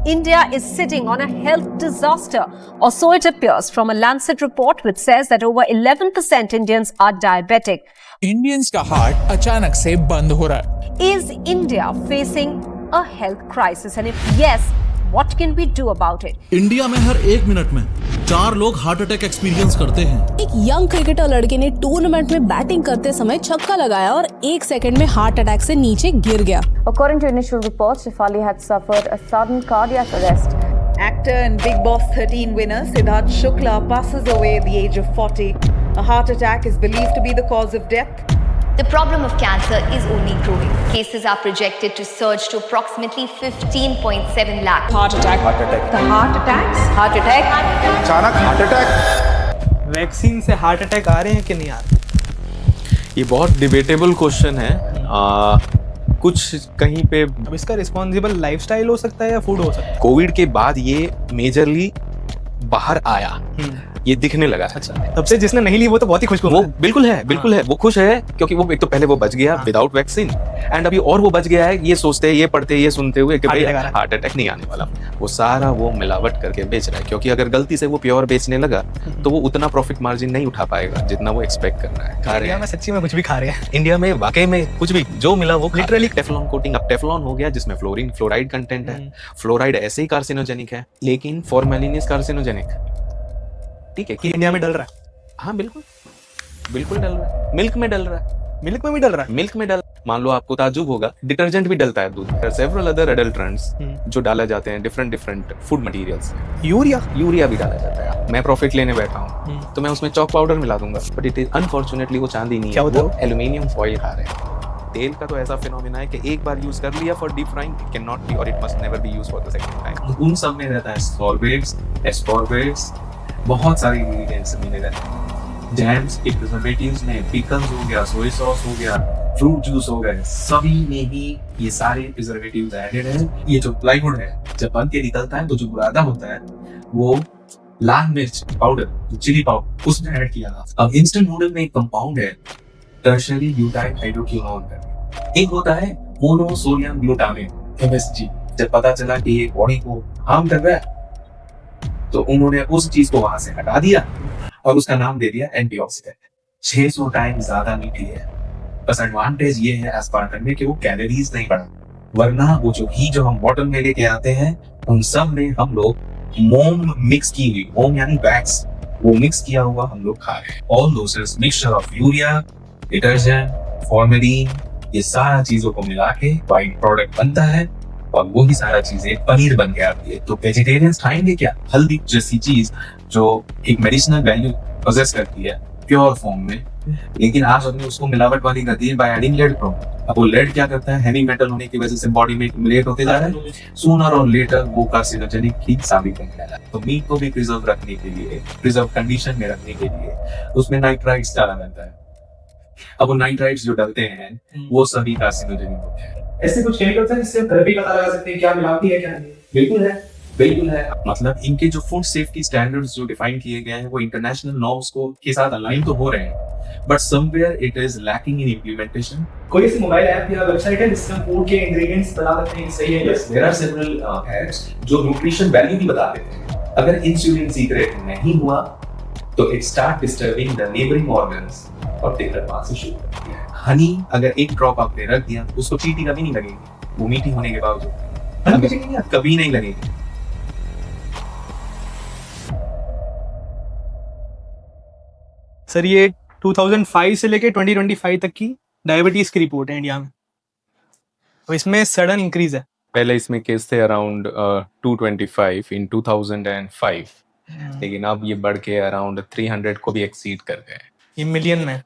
India is sitting on a health disaster, or so it appears from a Lancet report which says that over 11% Indians are diabetic. Indians का heart अचानक से बंद हो रहा है। Is India facing a health crisis? And if yes, what can we do about it? India में हर 1 minute में 4 लोग हार्ट अटैक एक्सपीरियंस करते हैं। एक यंग क्रिकेटर लड़के ने टूर्नामेंट में बैटिंग करते समय छक्का लगाया और 1 सेकंड में हार्ट अटैक से नीचे गिर गया। According to initial reports, Shefali had suffered a sudden cardiac arrest. Actor and Big Boss 13 winner Siddharth Shukla passes away at the age of 40. A heart attack is believed to be the cause of death. The problem of cancer is only growing. Cases are projected to surge to approximately 15.7 lakh. Heart attack The heart attacks? Heart attack? अचानक heart attack. Vaccine से heart attack आ रहे हैं कि नहीं आ रहे? ये बहुत debatable question है। कुछ कहीं पे अब इसका रिस्पॉन्सिबल लाइफस्टाइल हो सकता है या फूड हो सकता है? कोविड के बाद ये मेजरली बाहर आया, ये दिखने लगा। अच्छा, तब से जिसने नहीं ली वो तो बहुत ही खुश वो बिल्कुल है, वो खुश है क्योंकि वो एक तो पहले वो बच गया विदाउट वैक्सीन, एंड अभी और वो बच गया है ये सोचते ये पढ़ते ये सुनते हुए कि भाई हार्ट अटैक नहीं आने वाला। वो सारा वो मिलावट करके बेच रहा है, क्योंकि अगर गलती से वो प्योर बेचने लगा तो वो उतना प्रॉफिट मार्जिन नहीं उठा पाएगा जितना वो एक्सपेक्ट कर रहा है। खा रहे हैं सच्ची में कुछ भी खा रहे हैं इंडिया में, वाकई में कुछ भी जो मिला वो लिटरली टेफ्लॉन कोटिंग। अब टेफ्लॉन हो गया जिसमें फ्लोराइड कंटेंट है। फ्लोराइड ऐसे ही कार्सिनोजेनिक है, लेकिन फॉर्मेलिन इज कार्सिनोजेनिक। ठीक है कि इंडिया में डल रहा है। हाँ बिल्कुल डल रहा है। मिल्क में डल रहा है, मिल्क में भी डल रहा है। मिल्क में डल, मान लो आपको ताजुब होगा, डिटर्जेंट भी डलता है दूध में। सेवरल अदर एडल्ट्रेंट्स जो डाला जाते हैं डिफरेंट फूड मटेरियल्स। यूरिया भी डाला जाता है। मैं प्रॉफिट लेने बैठा हूँ तो मैं उसमें चॉक पाउडर मिला दूंगा, बट इट इज अनफॉर्चुनेटली वो चांदी नहीं है, वो एल्यूमिनियम फॉइल खा रहे हैं। तेल का तो ऐसा फिनोमेना है कि एक बार यूज कर लिया for deep frying, it can not be और it must never be used for the second time. उन सब में रहता है सॉल्वेट्स, एस्कॉर्बेट्स, बहुत सारी इंग्रेडिएंट्स मिले रहते हैं। जैम्स के प्रिजर्वेटिव्स में पिकल्स हो गया, सोया सॉस हो गया, फ्रूट जूस हो गए, सभी में ही ये सारे प्रिजर्वेटिव्स एडेड हैं। ये जो प्लाईवुड है जब बन के निकलता है तो जो बुरादा होता है वो लाल मिर्च पाउडर, चिली पाउडर उसमें ऐड किया था। अब इंस्टेंट नूडल में एक कंपाउंड है टर्शियरी ब्यूटाइल हाइड्रोक्विनोन का, एक होता है मोनोसोडियम ग्लूटामेट MSG। जब पता चला कि ये बॉडी को हार्म कर रहा है तो उन्होंने उस चीज को वहां से हटा दिया और उसका नाम दे दिया एंटीऑक्सीडेंट। 600 टाइम्स ज्यादा मीठी है। बस एडवांटेज ये है एस्पार्टम में कि वो कैलोरीज नहीं बढ़ा, वरना वो जो घी जो हम बॉटल में लेके आते हैं उन सब में हम लोग मोम मिक्स की हुई, मोम यानी वैक्स, वो मिक्स किया हुआ हम लोग खा रहे हैं। All those mixture of urea, detergent, formalin, ये सारा चीजों को मिला के वाइट प्रोडक्ट बनता है और वो भी सारा चीजें पनीर बन के आती है। तो वेजिटेरियंस खाएंगे क्या? हल्दी जैसी चीज जो एक मेडिसिनल वैल्यू पोजेस करती है प्योर फॉर्म में, लेकिन आज हमने उसको मिलावट वाली कर दी है बाय एडिंग लेड फ्रॉम। अब वो लेड क्या करता है, हेवी मेटल होने की वजह से बॉडी में एक्युमुलेट होते जा रहा है, सूनर और लेटर वो कार्सिनोजेनिक ही साबित होने लगा। तो मीट को भी प्रिजर्व रखने के लिए, प्रिजर्व कंडीशन में रखने के लिए उसमें नाइट्राइट्स डाला जाता है। अब वो नाइट्राइट्स जो डलते हैं वो सभी कार्सिनोजेनिक होते हैं। ऐसे कुछ केमिकल्स हैं जिससे थेरेपी पता लगा सकते हैं क्या मिलावटी है क्या नहीं? बिल्कुल है। मतलब इनके जो फूड सेफ्टी स्टैंडर्ड्स जो डिफाइन किए गए हैं वो इंटरनेशनल नॉर्म्स को के साथ अलाइन तो हो रहे हैं, but somewhere it is lacking in implementation. कोई ऐसी मोबाइल ऐप या वेबसाइट है जिससे हम फूड के इंग्रेडिएंट्स बता सकते हैं सही है? Yes, there are several apps जो न्यूट्रिशन वैल्यू भी बता देते हैं। अगर इंसुलिन सीक्रेट नहीं हुआ तो it start disturbing the neighbouring organs और दिक्कत वहां से शुरू होती है। हनी अगर एक ड्रॉप आपने रख दिया उसको चीटी कभी नहीं लगेगी, वो मीठी होने के बावजूद कभी नहीं लगेगी। सर ये 2005 से लेके 2025 तक की डायबिटीज की रिपोर्ट है इंडिया में, तो इसमें सडन इंक्रीज है। पहले इसमें केस थे अराउंड 225 इन 2005, लेकिन अब ये बढ़ के अराउंड 300 को भी एक्सीड कर गए। ये मिलियन में?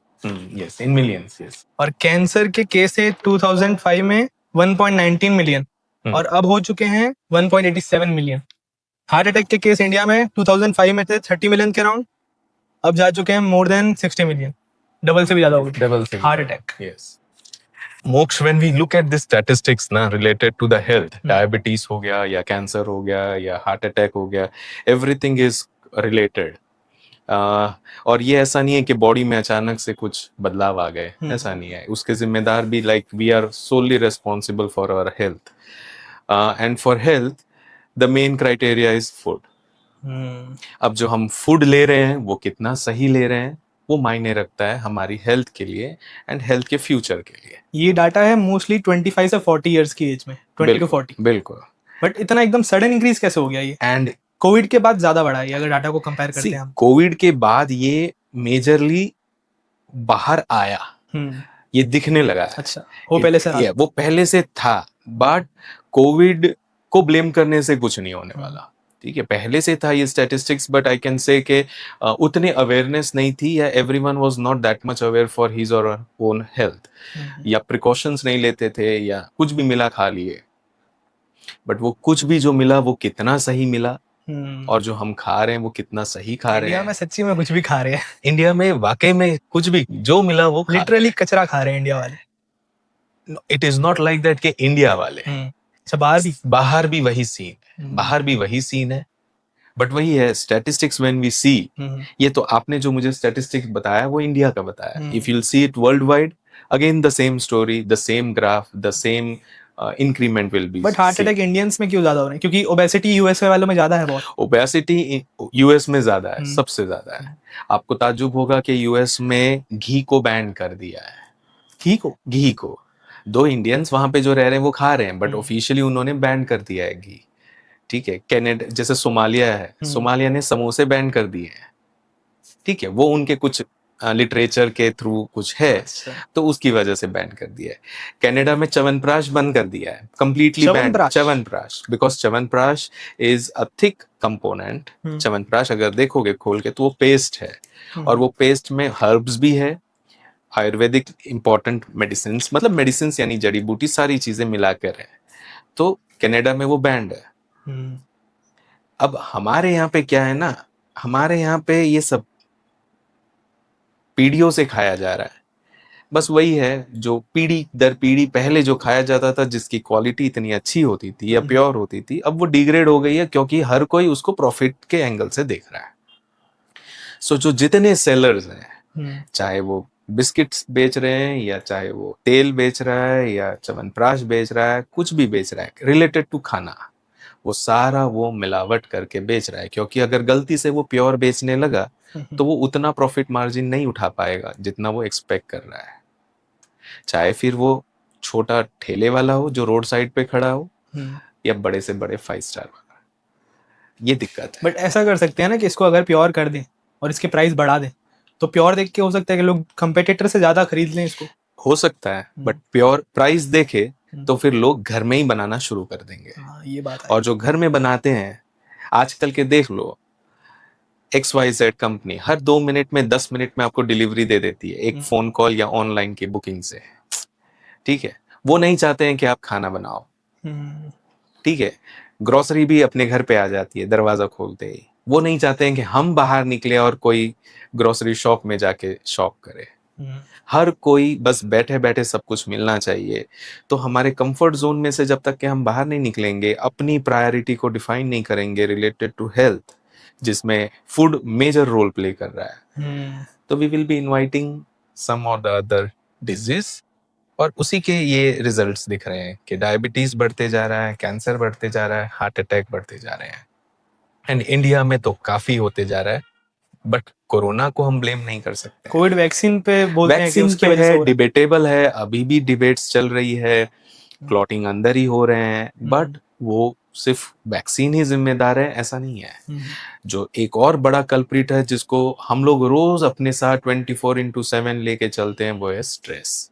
Yes, in millions. यस। और कैंसर के केस है 2005 में 1.19 मिलियन और अब हो चुके हैं 1.87 मिलियन। हार्ट अटैक के केस इंडिया में 2005 में थे 30 मिलियन के अराउंड, अब जा चुके हैं मोर देन 60 मिलियन, डबल से भी ज्यादा हो गया। डबल से हार्ट अटैक। यस। मोक्ष, when we look at the statistics ना related to the health, diabetes हो गया या कैंसर हो गया या हार्ट अटैक हो गया, everything is related। और ये ऐसा नहीं है कि बॉडी में अचानक से कुछ बदलाव आ गए, ऐसा नहीं है। उसके जिम्मेदार भी like we are solely responsible for our health and for health the main criteria is food. अब जो हम फूड ले रहे हैं वो कितना सही ले रहे हैं वो मायने रखता है हमारी हेल्थ के लिए एंड हेल्थ के फ्यूचर के लिए। ये डाटा है मोस्टली 25 से 40 इयर्स की एज में, 20 to 40। बिल्कुल। बट इतना एकदम सडन इंक्रीज कैसे हो गया ये? एंड कोविड के बाद ज्यादा बढ़ा है अगर डाटा को कंपेयर करते हैं हम। कोविड के बाद ये मेजरली बाहर आया, ये दिखने लगा है। अच्छा, वो पहले से वो पहले से था, बट कोविड को ब्लेम करने से कुछ नहीं होने वाला। ठीक है, पहले से था ये statistics, but I can say कि उतने अवेयरनेस नहीं थी, या everyone was not that much aware for his और ओन हेल्थ, या प्रिकॉशंस नहीं लेते थे, या कुछ भी मिला खा लिए। बट वो कुछ भी जो मिला वो कितना सही मिला, और जो हम खा रहे हैं वो कितना सही खा रहे हैं। इंडिया में सच्ची में कुछ भी खा रहे हैं। इंडिया में वाकई में कुछ भी जो मिला वो लिटरली कचरा खा रहे हैं इंडिया वाले। It is not like that कि इंडिया वाले, बाहर भी वही सीन है, बाहर भी वही सीन है। बट वही है स्टैटिस्टिक्स व्हेन वी सी, ये तो आपने जो मुझे स्टैटिस्टिक्स बताया वो इंडिया का बताया। If you see it world wide, again the same story, the same graph, the same increment will be. But heart attack Indians में क्यों ज्यादा हो रहे हैं? क्योंकि ओबेसिटी यूएस वालों में ज्यादा है बहुत। ओबेसिटी यूएस में ज्यादा है, सबसे ज्यादा है। आपको ताज्जुब होगा कि यूएस में घी को बैन कर दिया है। घी को 2 इंडियंस वहां पे जो रह रहे हैं वो खा रहे हैं, बट ऑफिशियली उन्होंने बैन कर दिया है घी। ठीक है, कनाडा जैसे सोमालिया है, सोमालिया ने समोसे बैन कर दिए हैं। ठीक है, वो उनके कुछ लिटरेचर के थ्रू कुछ है, तो उसकी वजह से बैन कर दिया है। कनाडा में च्यवनप्राश बंद कर दिया है, completely ban chyawanprash, because chyawanprash is a thick component. Chyawanprash अगर देखोगे खोल के तो वो पेस्ट है, और वो पेस्ट में हर्ब्स भी है, आयुर्वेदिक इंपॉर्टेंट मेडिसिन, मतलब मेडिसिन यानी जड़ी बूटी, सारी चीजें मिलाकर है। तो कनाडा में वो बैंड है। अब हमारे यहाँ पे क्या है ना, हमारे यहाँ पे ये सब पीढ़ियों से खाया जा रहा है। बस वही है जो पीढ़ी दर पीढ़ी पहले जो खाया जाता था, जिसकी क्वालिटी इतनी अच्छी होती थी या प्योर होती थी, अब वो डिग्रेड हो गई है, क्योंकि हर कोई उसको प्रॉफिट के एंगल से देख रहा है। सो जो जितने सेलर्स हैं, चाहे वो बिस्किट्स बेच रहे हैं, या चाहे वो तेल बेच रहा है, या च्यवनप्राश बेच रहा है, कुछ भी बेच रहा है रिलेटेड टू खाना, वो सारा वो मिलावट करके बेच रहा है। क्योंकि अगर गलती से वो प्योर बेचने लगा तो वो उतना प्रॉफिट मार्जिन नहीं उठा पाएगा जितना वो एक्सपेक्ट कर रहा है। चाहे फिर वो छोटा ठेले वाला हो जो रोड साइड पे खड़ा हो, या बड़े से बड़े 5 स्टार वाला, ये दिक्कत है। बट ऐसा कर सकते हैं ना कि इसको अगर प्योर कर दें और इसके प्राइस बढ़ा दें, तो प्योर देख के हो सकता है कि लोग कंपेटिटर से ज्यादा खरीद लें इसको। हो सकता है, बट प्योर प्राइस देखे तो फिर लोग घर में ही बनाना शुरू कर देंगे। ये बात है। और जो घर में बनाते हैं आजकल के, देख लो XYZ कंपनी हर 2 मिनट में 10 मिनट में आपको डिलीवरी दे देती है, एक फोन कॉल या ऑनलाइन की बुकिंग से। ठीक है, वो नहीं चाहते हैं कि आप खाना बनाओ। ठीक है, ग्रोसरी भी अपने घर पे आ जाती है दरवाजा खोलते ही। वो नहीं चाहते हैं कि हम बाहर निकले और कोई ग्रोसरी शॉप में जाके शॉप करे। हर कोई बस बैठे बैठे सब कुछ मिलना चाहिए। तो हमारे कंफर्ट जोन में से जब तक कि हम बाहर नहीं निकलेंगे, अपनी प्रायोरिटी को डिफाइन नहीं करेंगे रिलेटेड टू हेल्थ, जिसमें फूड मेजर रोल प्ले कर रहा है, तो वी विल बी इनवाइटिंग सम और द अदर डिजीज। और उसी के ये रिजल्ट्स दिख रहे हैं कि डायबिटीज बढ़ते जा रहा है, कैंसर बढ़ते जा रहा है, हार्ट अटैक बढ़ते जा रहे हैं। एंड इंडिया में तो काफी होते जा रहा है, बट कोरोना को हम ब्लेम नहीं कर सकते। कोविड वैक्सीन पे बोलते हैं कि उसकी वजह से है, डिबेटेबल है, अभी भी डिबेट्स चल रही है, क्लॉटिंग अंदर ही हो रहे हैं, बट वो सिर्फ वैक्सीन ही जिम्मेदार है ऐसा नहीं है। जो एक और बड़ा कल्प्रिट है जिसको हम लोग रोज अपने साथ 24/7 लेके चलते हैं, वो है स्ट्रेस।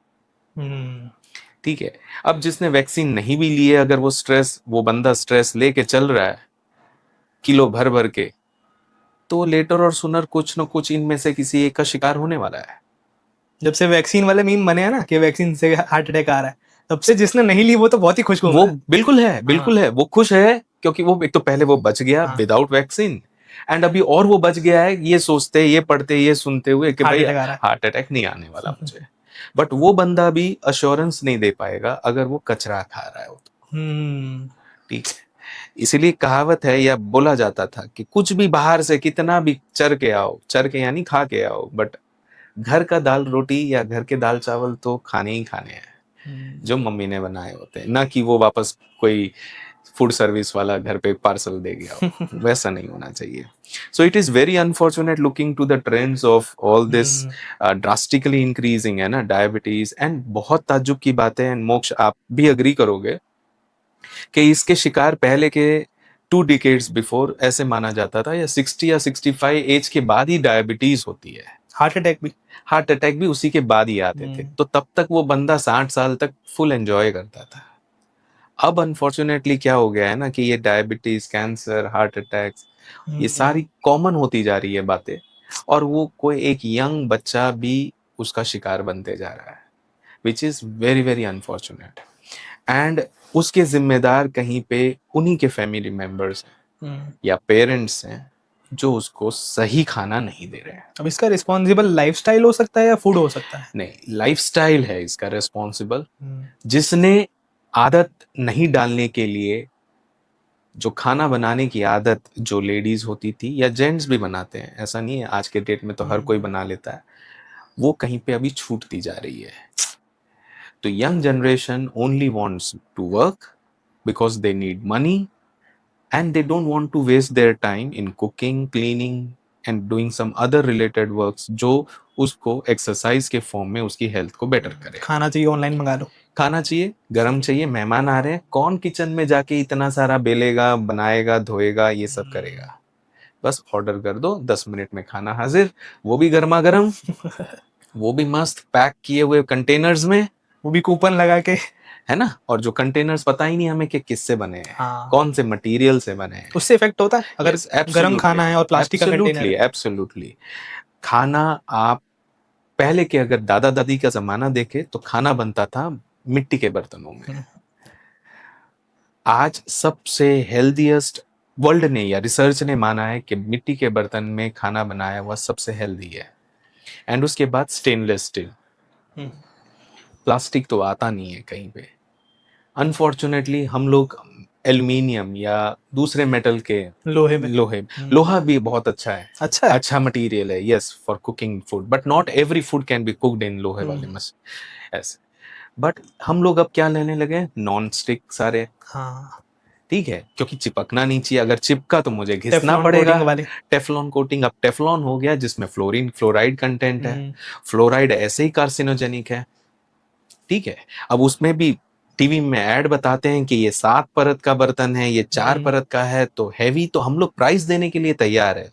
ठीक है, अब जिसने वैक्सीन नहीं भी ली है, अगर वो बंदा स्ट्रेस लेके चल रहा है किलो भर भर के, तो लेटर और सुनर कुछ न कुछ इनमें से किसी एक का शिकार होने वाला है। जब से वैक्सीन वाले मीम बने हैं ना कि वैक्सीन से हार्ट अटैक आ रहा है, तब से जिसने नहीं ली वो तो बहुत ही खुश हुआ। वो बिल्कुल है, वो खुश है, क्योंकि वो एक तो पहले वो बच गया विदाउट वैक्सीन, एंड अभी और वो बच गया है ये सोचते, ये पढ़ते, ये सुनते हुए कि भाई हार्ट अटैक नहीं आने वाला मुझे। बट वो बंदा भी अश्योरेंस नहीं दे पाएगा अगर वो कचरा खा रहा है। ठीक है, इसीलिए कहावत है या बोला जाता था कि कुछ भी बाहर से कितना भी चर के यानी खा के आओ, बट घर का दाल रोटी या घर के दाल चावल तो खाने ही खाने हैं जो मम्मी ने बनाए होते हैं, ना कि वो वापस कोई फूड सर्विस वाला घर पे पार्सल दे गया हो। वैसा नहीं होना चाहिए। So it is very unfortunate looking to the trends of all this drastically increasing है ना डायबिटीज। एंड बहुत ताज्जुब की बात है, एंड मोक्ष आप भी अग्री करोगे कि इसके शिकार पहले के 2 decades बिफोर ऐसे माना जाता था या 60 या 65 एज के बाद ही डायबिटीज होती है। हार्ट अटैक भी उसी के बाद ही आते थे। तो तब तक वो बंदा 60 साल तक फुल एंजॉय करता था। अब अनफॉर्चुनेटली क्या हो गया है ना कि ये डायबिटीज, कैंसर, हार्ट अटैक्स ये सारी कॉमन होती जा रही है बातें, और वो कोई एक यंग बच्चा भी उसका शिकार बनते जा रहा है, which is very very unfortunate. And उसके जिम्मेदार कहीं पे उन्हीं के फैमिली मेंबर्स या पेरेंट्स हैं जो उसको सही खाना नहीं दे रहे हैं। अब इसका रिस्पॉन्सिबल लाइफस्टाइल हो सकता है या फूड हो सकता है? नहीं, लाइफस्टाइल है इसका रिस्पॉन्सिबल। जिसने आदत नहीं डालने के लिए, जो खाना बनाने की आदत जो लेडीज होती थी या जेंट्स भी बनाते हैं, ऐसा नहीं है, आज के डेट में तो हर कोई बना लेता है, वो कहीं पे अभी छूटती जा रही है। तो young generation only wants to work because they need money and they don't want to waste their time in cooking, cleaning and doing some other related works जो उसको एक्सरसाइज के फॉर्म में उसकी हेल्थ को बेटर करे। खाना चाहिए online मंगा लो, खाना चाहिए, गरम चाहिए, मेहमान आ रहे हैं, कौन किचन में जाके इतना सारा बेलेगा, बनाएगा, धोएगा, ये सब करेगा। बस ऑर्डर कर दो, 10 मिनट में खाना हाजिर, वो भी गर्मा गर्म, वो भी मस्त पैक किए हुए कंटेनर्स में, वो भी कूपन लगा के, है ना। और जो कंटेनर्स पता ही नहीं हमें कि किससे बने हैं, कौन से मटेरियल से बने हैं, उससे इफेक्ट होता है अगर गर्म खाना है और प्लास्टिक का कंटेनर है। एब्सोल्युटली। खाना आप पहले के अगर दादा दादी का जमाना देखे तो खाना बनता था मिट्टी के बर्तनों में। आज सबसे हेल्दीएस्ट वर्ल्ड ने या रिसर्च ने माना है कि मिट्टी के बर्तन में खाना बनाया हुआ सबसे हेल्दी है। एंड उसके बाद स्टेनलेस स्टील, प्लास्टिक तो आता नहीं है कहीं पे। अनफॉर्चुनेटली हम लोग एल्यूमिनियम या दूसरे मेटल के, लोहा भी बहुत अच्छा है, अच्छा मटेरियल है, yes, for cooking food, but not every food can be cooked in लोहे वाले मशीन ऐसे। बट हम लोग अब क्या लेने लगे, नॉन स्टिक सारे। ठीक है, क्योंकि चिपकना नहीं चाहिए, अगर चिपका तो मुझे घिसना पड़ेगा। टेफलॉन कोटिंग, अब टेफलॉन हो गया जिसमें फ्लोराइड कंटेंट है। फ्लोराइड ऐसे ही कार्सिनोजेनिक है। ठीक है, अब उसमें भी टीवी में ऐड बताते हैं कि ये 7 परत का बर्तन है, ये 4 परत का है, तो हैवी, तो हम लोग प्राइस देने के लिए तैयार है,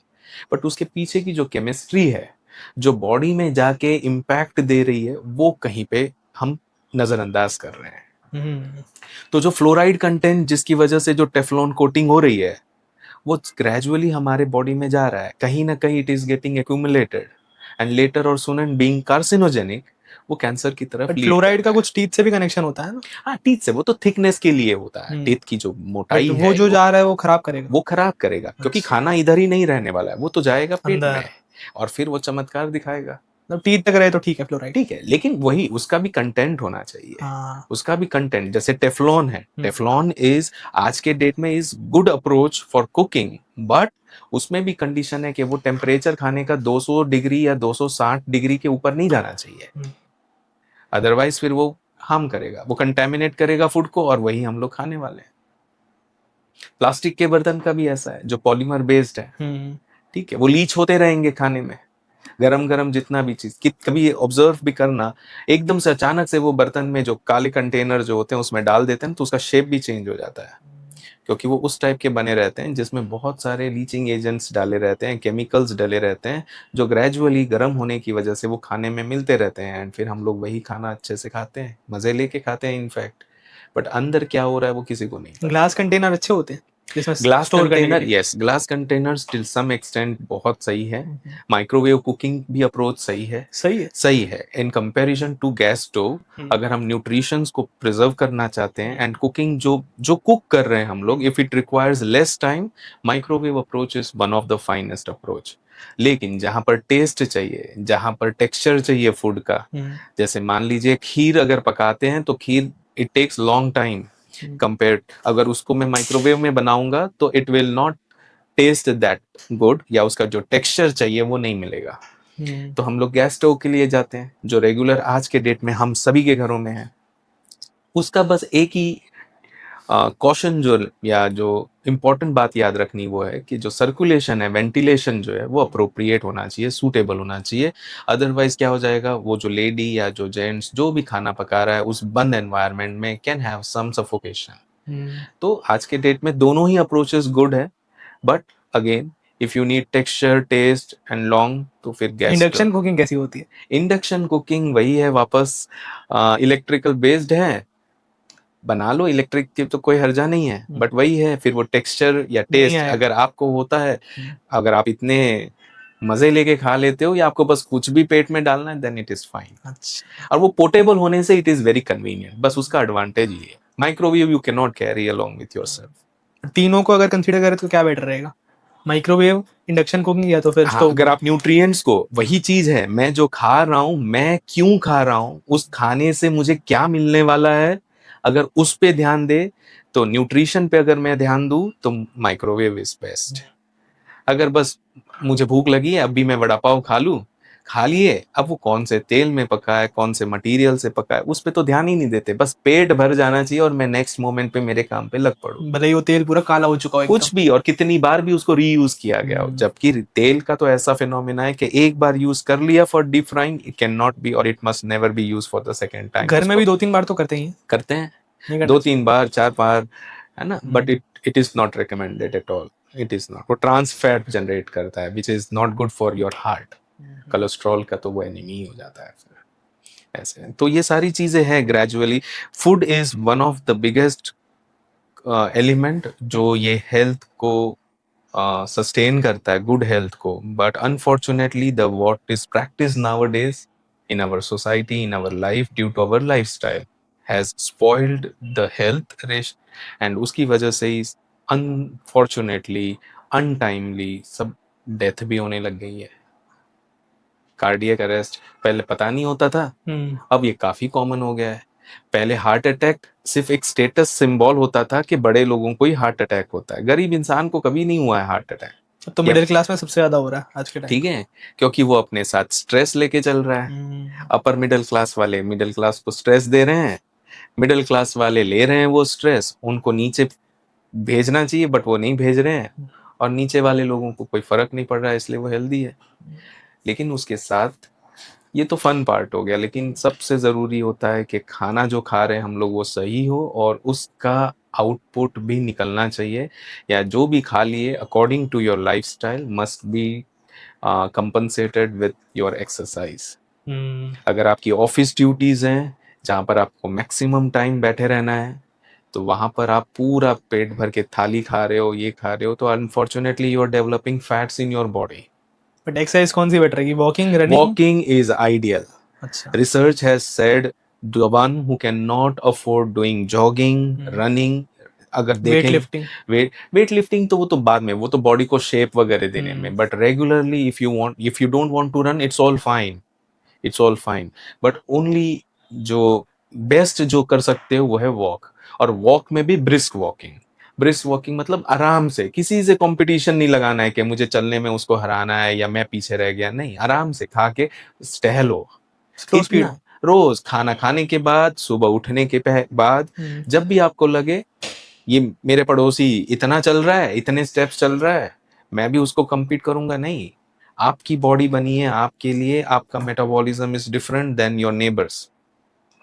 बट उसके पीछे की जो केमिस्ट्री है, जो बॉडी में जाके इम्पैक्ट दे रही है, वो कहीं पे हम नजरअंदाज कर रहे हैं। तो जो फ्लोराइड कंटेंट जिसकी वजह से जो टेफलॉन कोटिंग हो रही है, वो ग्रेजुअली हमारे बॉडी में जा रहा है, कहीं ना कहीं it is getting accumulated and later और सून एंड बीइंग कार्सिनोजेनिक, वो कैंसर की तरफ। फ्लोराइड का कुछ टीथ से भी कनेक्शन होता है ना? हाँ, टीथ से, वो तो थिकनेस के लिए होता है, टीथ की जो मोटाई है, वो जो जा रहा है वो खराब करेगा, क्योंकि खाना इधर ही नहीं रहने वाला है, वो तो जाएगा पेट में और फिर वो चमत्कार दिखाएगा। टीथ तक रहे तो ठीक है फ्लोराइड, ठीक है, लेकिन वही उसका भी कंटेंट होना चाहिए। उसका भी कंटेंट, जैसे टेफलॉन है, टेफलॉन इज आज के डेट में is good approach for cooking, but उसमें भी कंडीशन है कि वो टेम्परेचर खाने का 200 डिग्री या 260 डिग्री के ऊपर नहीं जाना चाहिए, अदरवाइज फिर वो हार्म करेगा, वो कंटेमिनेट करेगा फूड को, और वही हम लोग खाने वाले हैं। प्लास्टिक के बर्तन का भी ऐसा है, जो पॉलीमर बेस्ड है, ठीक है, वो लीच होते रहेंगे खाने में, गरम गरम जितना भी चीज। कभी ऑब्जर्व भी करना, एकदम से अचानक से वो बर्तन में जो काले कंटेनर जो होते हैं उसमें डाल देते हैं, तो उसका शेप भी चेंज हो जाता है, क्योंकि वो उस टाइप के बने रहते हैं जिसमें बहुत सारे लीचिंग एजेंट्स डाले रहते हैं, केमिकल्स डाले रहते हैं, जो ग्रेजुअली गर्म होने की वजह से वो खाने में मिलते रहते हैं, एंड फिर हम लोग वही खाना अच्छे से खाते हैं, मजे लेके खाते हैं इनफैक्ट, बट अंदर क्या हो रहा है वो किसी को नहीं। ग्लास कंटेनर अच्छे होते हैं, glass container, yes, glass containers till some extent बहुत सही है। माइक्रोवेव कुकिंग भी अप्रोच सही है in comparison to gas stove. अगर हम न्यूट्रिशंस को प्रिजर्व करना चाहते हैं एंड कुकिंग जो कुक कर रहे हैं हम लोग, if it requires less time, microwave approach is one of the finest approach. लेकिन जहां पर टेस्ट चाहिए, जहां पर टेक्सचर चाहिए फूड का, जैसे मान लीजिए खीर अगर पकाते हैं तो खीर it takes long time compared, अगर उसको मैं माइक्रोवेव में बनाऊंगा तो it will not taste that good, या उसका जो टेक्सचर चाहिए वो नहीं मिलेगा। तो हम लोग गैस स्टोव के लिए जाते हैं, जो रेगुलर आज के डेट में हम सभी के घरों में है। उसका बस एक ही कॉशन जो या जो इम्पोर्टेंट बात याद रखनी वो है कि जो सर्कुलेशन है, वेंटिलेशन जो है वो अप्रोप्रिएट होना चाहिए, सूटेबल होना चाहिए। अदरवाइज क्या हो जाएगा, वो जो लेडी या जो जेंट्स जो भी खाना पका रहा है उस बंद एनवायरनमेंट में कैन हैव सम सफोकेशन। तो आज के डेट में दोनों ही अप्रोचेस गुड है, but again if you need texture, taste and long, तो फिर गैस। इंडक्शन कुकिंग कैसी होती है? इंडक्शन कुकिंग वही है, वापस इलेक्ट्रिकल बेस्ड है, बना लो इलेक्ट्रिक की तो कोई हर्जा नहीं है, बट वही है फिर वो टेक्सचर या टेस्ट अगर आपको होता है, अगर आप इतने मजे लेके खा लेते हो या आपको बस कुछ भी पेट में डालना है, देन इट इज फाइन। अच्छा, और वो पोर्टेबल होने से इट इज वेरी कन्वीनियंट, बस उसका एडवांटेज ये है। Microwave you can not carry along with yourself. तीनों को अगर कंसीडर करें तो क्या बेटर रहेगा, माइक्रोवेव, इंडक्शन कुकिंग या तो फिर हाँ, स्टोव? अगर आप न्यूट्रिएंट्स को, वही चीज है, मैं जो खा रहा हूँ मैं क्यों खा रहा हूँ, उस खाने से मुझे क्या मिलने वाला है, अगर उस पे ध्यान दे तो न्यूट्रिशन पे अगर मैं ध्यान दूं तो माइक्रोवेव इज बेस्ट। अगर बस मुझे भूख लगी है अभी मैं वड़ा पाव खा लूं, खा लिए, अब वो कौन से तेल में पका है, कौन से मटेरियल से पका है, उस पे तो ध्यान ही नहीं देते, बस पेट भर जाना चाहिए और मैं नेक्स्ट मोमेंट पे मेरे काम पे लग पड़ूं। भले ही वो तेल पूरा काला हो चुका हो कुछ भी और कितनी बार भी उसको रीयूज किया गया हो, जबकि तेल का तो ऐसा फिनोमेना है कि एक बार यूज कर लिया for deep frying, it can not be और it must never be use for the second time. घर में भी 2-3 बार तो करते ही हैं। करते हैं, नहीं करते? 2-3 बार 4 बार, है ना, but it is not recommended at all. It is not, वो ट्रांस फैट जनरेट करता है which is not good for your heart. Cholesterol का तो वो एनिमी हो जाता है फिर ऐसे। तो ये सारी चीजें हैं gradually. Food is one of the biggest element जो ये हेल्थ को सस्टेन करता है, गुड हेल्थ को। But unfortunately the what is practice nowadays in our society, in our life, due to our lifestyle, has spoiled the health and उसकी वजह से ही unfortunately, untimely सब डेथ भी होने लग गई है। कार्डियक अरेस्ट पहले पता नहीं होता था, अब ये काफी कॉमन हो गया है। पहले हार्ट अटैक सिर्फ एक स्टेटस सिंबल होता था कि बड़े लोगों को ही हार्ट अटैक होता है, गरीब इंसान को कभी नहीं हुआ है हार्ट अटैक। तो मिडिल क्लास में सबसे ज्यादा हो रहा है आज के टाइम। ठीक है, क्योंकि वो अपने साथ स्ट्रेस लेके चल रहा है। अपर मिडिल क्लास वाले मिडिल क्लास को स्ट्रेस दे रहे हैं, मिडिल क्लास वाले ले रहे हैं वो स्ट्रेस, उनको नीचे भेजना चाहिए बट वो नहीं भेज रहे हैं, और नीचे वाले लोगों को कोई फर्क नहीं पड़ रहा है, इसलिए वो हेल्दी है। लेकिन उसके साथ ये तो फन पार्ट हो गया, लेकिन सबसे जरूरी होता है कि खाना जो खा रहे हैं हम लोग वो सही हो और उसका आउटपुट भी निकलना चाहिए, या जो भी खा लिए according to your lifestyle must be compensated with your exercise. अगर आपकी ऑफिस ड्यूटीज हैं जहाँ पर आपको मैक्सिमम टाइम बैठे रहना है, तो वहां पर आप पूरा पेट भर के थाली खा रहे हो, ये खा रहे हो, तो unfortunately you are developing fats in your body. But exercise कौन सी बेटर है, walking, running? Walking is ideal. अच्छा। Research has said the one who cannot afford doing jogging, running, अगर देखें वेट लिफ्टिंग तो वो तो बाद में, वो तो बॉडी को शेप वगैरह देने में, but regularly if you don't want to run, it's all fine, but only जो बेस्ट जो कर सकते हो वो है वॉक, और वॉक में भी ब्रिस्क वॉकिंग मतलब आराम से, किसी से कंपटीशन नहीं लगाना है कि मुझे चलने में उसको हराना है या मैं पीछे रह गया, नहीं, आराम से खा के टहलो, स्लो स्पीड, रोज खाना खाने के बाद, सुबह उठने के बाद, जब भी आपको लगे ये मेरे पड़ोसी इतना चल रहा है, इतने स्टेप्स चल रहा है, मैं भी उसको compete करूंगा, नहीं। आपकी बॉडी बनी है आपके लिए, आपका metabolism is different than your neighbours.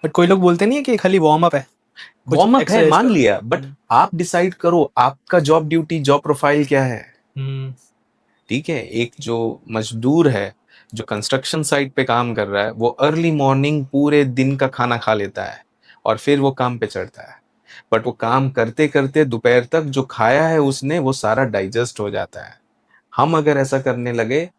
But कोई लोग बोलते नहीं है कि खाली वार्म अप है, मान लिया, बट आप डिसाइड करो आपका जॉब ड्यूटी, जॉब प्रोफाइल क्या है। ठीक है, एक जो मजदूर है जो कंस्ट्रक्शन साइट पे काम कर रहा है, वो अर्ली मॉर्निंग पूरे दिन का खाना खा लेता है और फिर वो काम पे चढ़ता है, बट वो काम करते करते दोपहर तक जो खाया है उसने वो सारा डाइजेस्ट हो जाता है। हम अगर ऐसा करने लगे,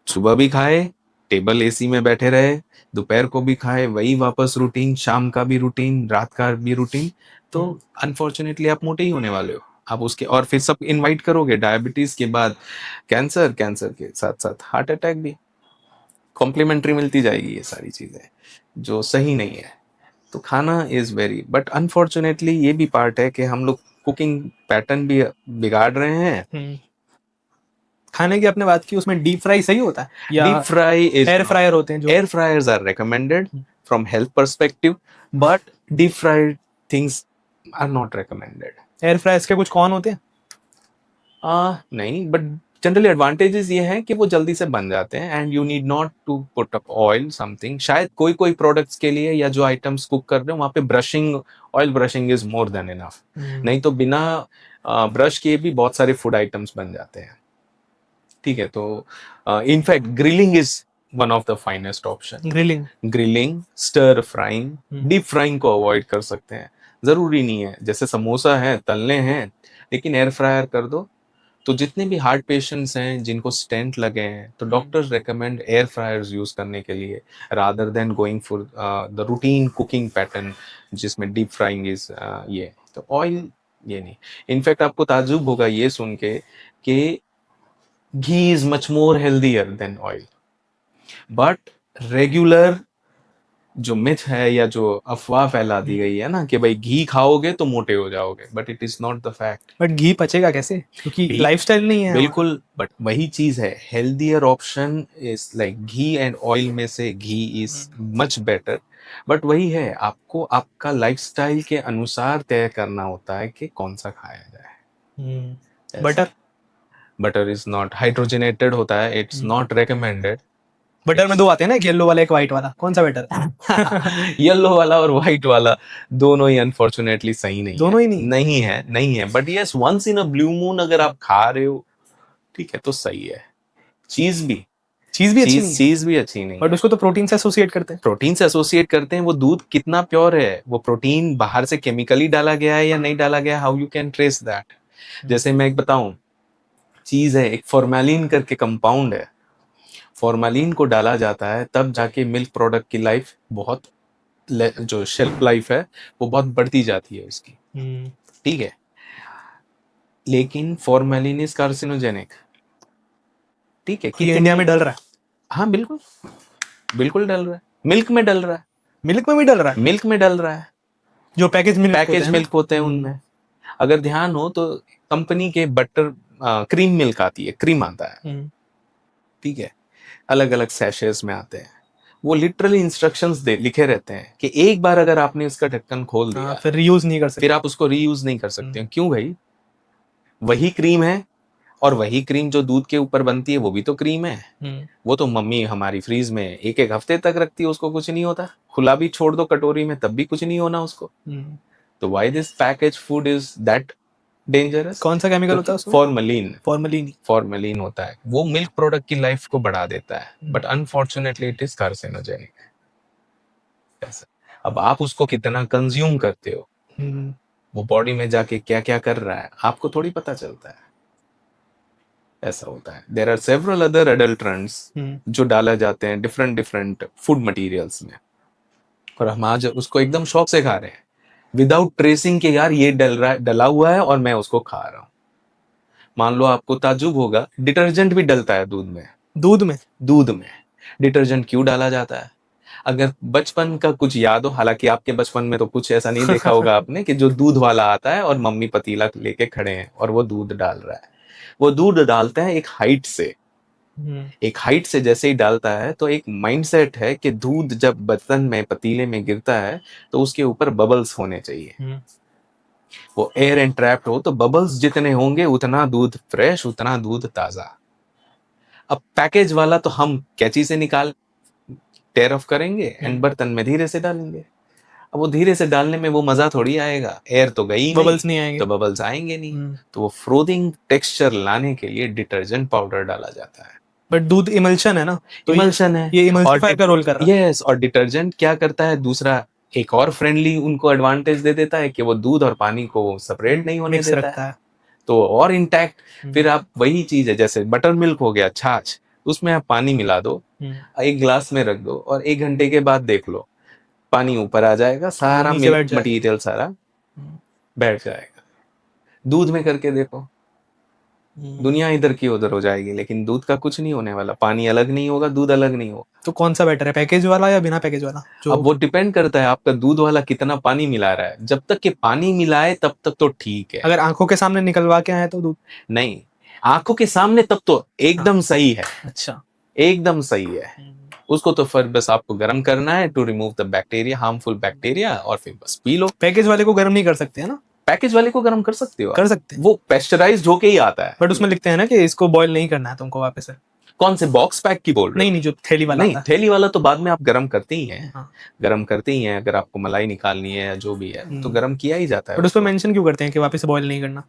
सुबह भी खाए, टेबल एसी में बैठे रहे, दोपहर को भी खाए, वही वापस रूटीन, शाम का भी रूटीन, रात का भी रूटीन, तो अनफॉर्चुनेटली आप मोटे ही होने वाले हो आप उसके। और फिर सब इनवाइट करोगे, डायबिटीज के बाद कैंसर के साथ साथ हार्ट अटैक भी कॉम्प्लीमेंट्री मिलती जाएगी, ये सारी चीजें जो सही नहीं है। तो खाना इज वेरी, बट अनफॉर्चुनेटली ये भी पार्ट है कि हम लोग कुकिंग पैटर्न भी बिगाड़ रहे हैं। खाने की आपने बात की, उसमें डीप फ्राई सही होता है या deep fry is, air fryer होते हैं जो, air fryers are recommended from health perspective, but deep fried things are not recommended. Air fryers के कुछ कौन होते हैं? नहीं, बट जनरली एडवांटेजेस ये है कि वो जल्दी से बन जाते हैं and you need not to put up oil something. शायद कोई प्रोडक्ट्स के लिए या जो आइटम्स कुक कर रहे हो वहाँ पे brushing, oil brushing is more than enough. नहीं तो बिना ब्रश किए भी बहुत सारे फूड आइटम्स बन जाते हैं। ठीक है, तो in fact grilling is one of the finest option. Grilling, stir frying, deep frying को अवॉइड कर सकते हैं। जरूरी नहीं है, जैसे समोसा है तलने हैं, लेकिन एयर फ्रायर कर दो। तो जितने भी हार्ट पेशेंट्स हैं जिनको स्टेंट लगे हैं, तो doctors recommend air fryers use करने के लिए rather than going for the routine cooking pattern जिसमें डीप फ्राइंग इज ये। तो ऑयल ये नहीं। इनफैक्ट आपको ताज्जुब होगा ये सुन के कि ghee is much more healthier than oil, but regular जो मिथ है या जो अफवाह फैला दी गई है ना कि भाई घी खाओगे तो मोटे हो जाओगे, but it is not the fact. But घी पचेगा कैसे, क्योंकि लाइफस्टाइल नहीं है। बिल्कुल, बट वही चीज है, healthier option is like ghee and oil में से घी इज मच बेटर। बट वही है, आपको आपका लाइफस्टाइल के अनुसार तय करना होता है कि कौन सा खाया जाए। बटर इज नॉट हाइड्रोजनेटेड होता है, इट्स नॉट रिकमेंडेड। बटर में दो आते हैं ना, एक येलो वाला एक व्हाइट वाला, कौन सा बेटर है? येलो वाला और व्हाइट वाला दोनों ही अनफॉर्चुनेटली सही नहीं दोनों है। ही नहीं है but yes, once in a blue moon अगर आप खा रहे हो, ठीक है, तो सही है। चीज भी अच्छी नहीं, बट उसको तो प्रोटीन से एसोसिएट करते हैं। वो दूध कितना प्योर है, वो प्रोटीन बाहर से केमिकली डाला गया है या नहीं डाला गया, how you can trace that. जैसे मैं एक बताऊं, चीज है, एक फॉर्मेलिन करके कंपाउंड है, फॉर्मेलिन को डाला जाता है तब जाके मिल्क प्रोडक्ट की लाइफ बहुत, जो शेल्फ लाइफ है वो बहुत बढ़ती जाती है उसकी। ठीक है, लेकिन फॉर्मेलिन इज कार्सिनोजेनिक। ठीक है, कि इंडिया में डल रहा है। हाँ बिल्कुल डल रहा है। मिल्क में डल रहा है, जो पैकेज मिल्क होते हैं उनमें। अगर ध्यान हो तो कंपनी के बटर क्रीम मिल्क आती है, क्रीम आता है, ठीक है, अलग अलग सैशेस में आते हैं। वो लिटरली इंस्ट्रक्शंस लिखे रहते हैं कि एक बार अगर आपने इसका ढक्कन खोल दिया, फिर रीयूज नहीं कर सकते, फिर आप उसको रीयूज नहीं कर सकते। क्यों भाई? वही क्रीम है, और वही क्रीम जो दूध के ऊपर बनती है वो भी तो क्रीम है। वो तो मम्मी हमारी फ्रीज में एक हफ्ते तक रखती है, उसको कुछ नहीं होता। खुला भी छोड़ दो कटोरी में तब भी कुछ नहीं होना उसको। तो why this package food is that dangerous? कौन सा केमिकल होता है उसमें? फॉर्मेलिन होता है। वो मिल्क प्रोडक्ट की लाइफ को बढ़ा देता है, but unfortunately it is carcinogenic. अब आप उसको कितना कंज्यूम करते हो, वो बॉडी में जाके क्या क्या कर रहा है, आपको थोड़ी पता चलता है। ऐसा होता है। There are several other adulterants जो डाला जाते हैं डिफरेंट फूड मटेरियल्स में, और हम आज उसको एकदम शौक से खा रहे हैं विदाउट ट्रेसिंग के यार ये डला हुआ है और मैं उसको खा रहा हूँ। मान लो आपको ताज्जुब होगा, डिटर्जेंट भी डलता है दूध में। डिटर्जेंट क्यों डाला जाता है? अगर बचपन का कुछ याद हो, हालांकि आपके बचपन में तो कुछ ऐसा नहीं देखा होगा आपने कि जो दूध वाला आता है और मम्मी पतीला लेके खड़े हैं और वो दूध डाल रहा है। वो दूध डालता है एक हाइट से जैसे ही डालता है तो एक माइंडसेट है कि दूध जब बर्तन में पतीले में गिरता है तो उसके ऊपर बबल्स होने चाहिए। वो एयर एंट्रैप्ड हो तो बबल्स जितने होंगे उतना दूध फ्रेश, उतना दूध ताजा। अब पैकेज वाला तो हम कैंची से निकाल टेयर ऑफ करेंगे एंड बर्तन में धीरे से डालेंगे। अब वो धीरे से डालने में वो मजा थोड़ी आएगा, एयर तो गई, बबल्स नहीं आएंगे, तो बबल्स आएंगे नहीं। तो वो फ्रोथिंग टेक्सचर लाने के लिए डिटर्जेंट पाउडर डाला जाता है। बट दूध इमल्शन है ना, तो इमल्शन है, ये इमल्सिफायर का रोल कर रहा है। यस, और डिटर्जेंट क्या करता है, दूसरा एक और फ्रेंडली उनको एडवांटेज दे देता है कि वो दूध और पानी को सेपरेट नहीं होने देता है, तो और इंटैक्ट। फिर आप वही चीज है, जैसे बटर मिल्क हो गया, छाछ, उसमें आप पानी मिला दो, एक ग्लास में रख दो और 1 घंटे के बाद देख लो पानी ऊपर आ जाएगा, सारा मिल्क मटेरियल सारा बैठ जाएगा। दूध में करके देखो, दुनिया इधर की उधर हो जाएगी, लेकिन दूध का कुछ नहीं होने वाला। पानी अलग नहीं होगा, दूध अलग नहीं होगा। तो कौन सा बेटर है, पैकेज वाला या बिना पैकेज वाला? अब वो डिपेंड करता है आपका दूध वाला कितना पानी मिला रहा है। जब तक कि पानी मिलाए तब तक तो ठीक है। अगर आंखों के सामने निकलवा के आए तो दूध नहीं, आंखों के सामने तब तो एकदम सही है। अच्छा, एकदम सही है। उसको तो फिर बस आपको गर्म करना है to remove the bacteria, harmful bacteria, और फिर बस पी लो। पैकेज वाले को गर्म नहीं कर सकते है ना? पैकेज वाले को गर्म कर सकते हो आप। कर सकते हैं, वो पेस्चराइज्ड होके ही आता है। बट उसमें लिखते हैं ना कि इसको बॉयल नहीं करना है तुमको वापस से। कौन से बॉक्स पैक की बोल रहे हो? नहीं नहीं, जो थैली वाला नहीं, आता है। थैली वाला तो बाद में आप गर्म करते ही हैं। हाँ। गर्म करते ही हैं, अगर आपको मलाई निकालनी है या जो भी है तो गर्म किया ही जाता है। बट उसमें मेंशन क्यों करते हैं कि वापस से बॉयल नहीं करना?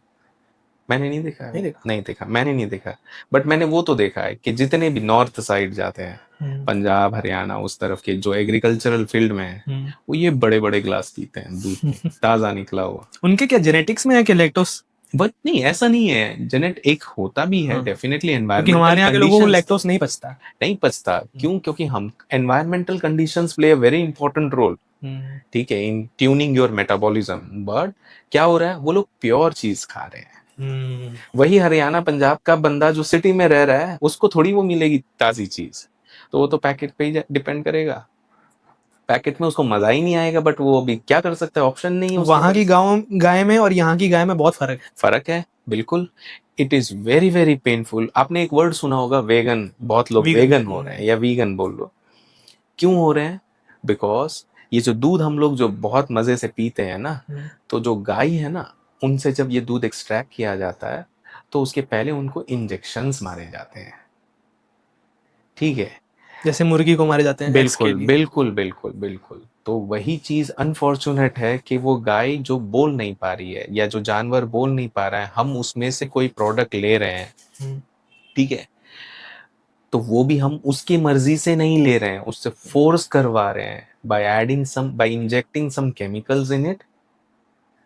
मैंने नहीं देखा है। नहीं देखा? नहीं देखा, मैंने नहीं देखा। बट मैंने वो तो देखा है कि जितने भी नॉर्थ साइड जाते हैं, पंजाब हरियाणा उस तरफ के जो एग्रीकल्चरल फील्ड में है, वो ये बड़े बड़े ग्लास पीते हैं दूध ताजा निकला हुआ। उनके क्या जेनेटिक्स में है कि लैक्टोस? बट नहीं, ऐसा नहीं है। जेनेट एक होता भी है डेफिनेटली। क्योंकि हमारे यहाँ के लोगों को लैक्टोस नहीं पचता। नहीं पचता क्यों? क्योंकि हम environmental conditions play a very important role, ठीक है, in tuning your metabolism. But क्या हो रहा है, वो लोग प्योर चीज खा रहे हैं। वही हरियाणा पंजाब का बंदा जो सिटी में रह रहा है, उसको थोड़ी वो मिलेगी ताजी चीज, तो वो तो पैकेट पे ही डिपेंड करेगा। पैकेट में उसको मजा ही नहीं आएगा, बट वो अभी क्या कर सकता है, ऑप्शन नहीं है। वहां की गाय में और यहाँ की गाय में बहुत फर्क है। फर्क है बिल्कुल। It is very very painful. आपने एक वर्ड सुना होगा वेगन, बहुत लोग वेगन हो रहे हैं या वीगन बोल लो। क्यों हो रहे हैं? बिकॉज ये जो दूध हम लोग जो बहुत मजे से पीते हैं ना, तो जो गाय है ना, उनसे जब ये दूध एक्सट्रैक्ट किया जाता है तो उसके पहले उनको इंजेक्शंस मारे जाते हैं, ठीक है, जैसे मुर्गी को मारे जाते हैं। बिल्कुल बिल्कुल बिल्कुल बिल्कुल। तो वही चीज अनफॉर्चुनेट है कि वो गाय जो बोल नहीं पा रही है या जो जानवर बोल नहीं पा रहा है, हम उसमें से कोई प्रोडक्ट ले रहे हैं, ठीक है, तो वो भी हम उसकी मर्जी से नहीं ले रहे हैं, उससे फोर्स करवा रहे हैं by injecting some chemicals in it.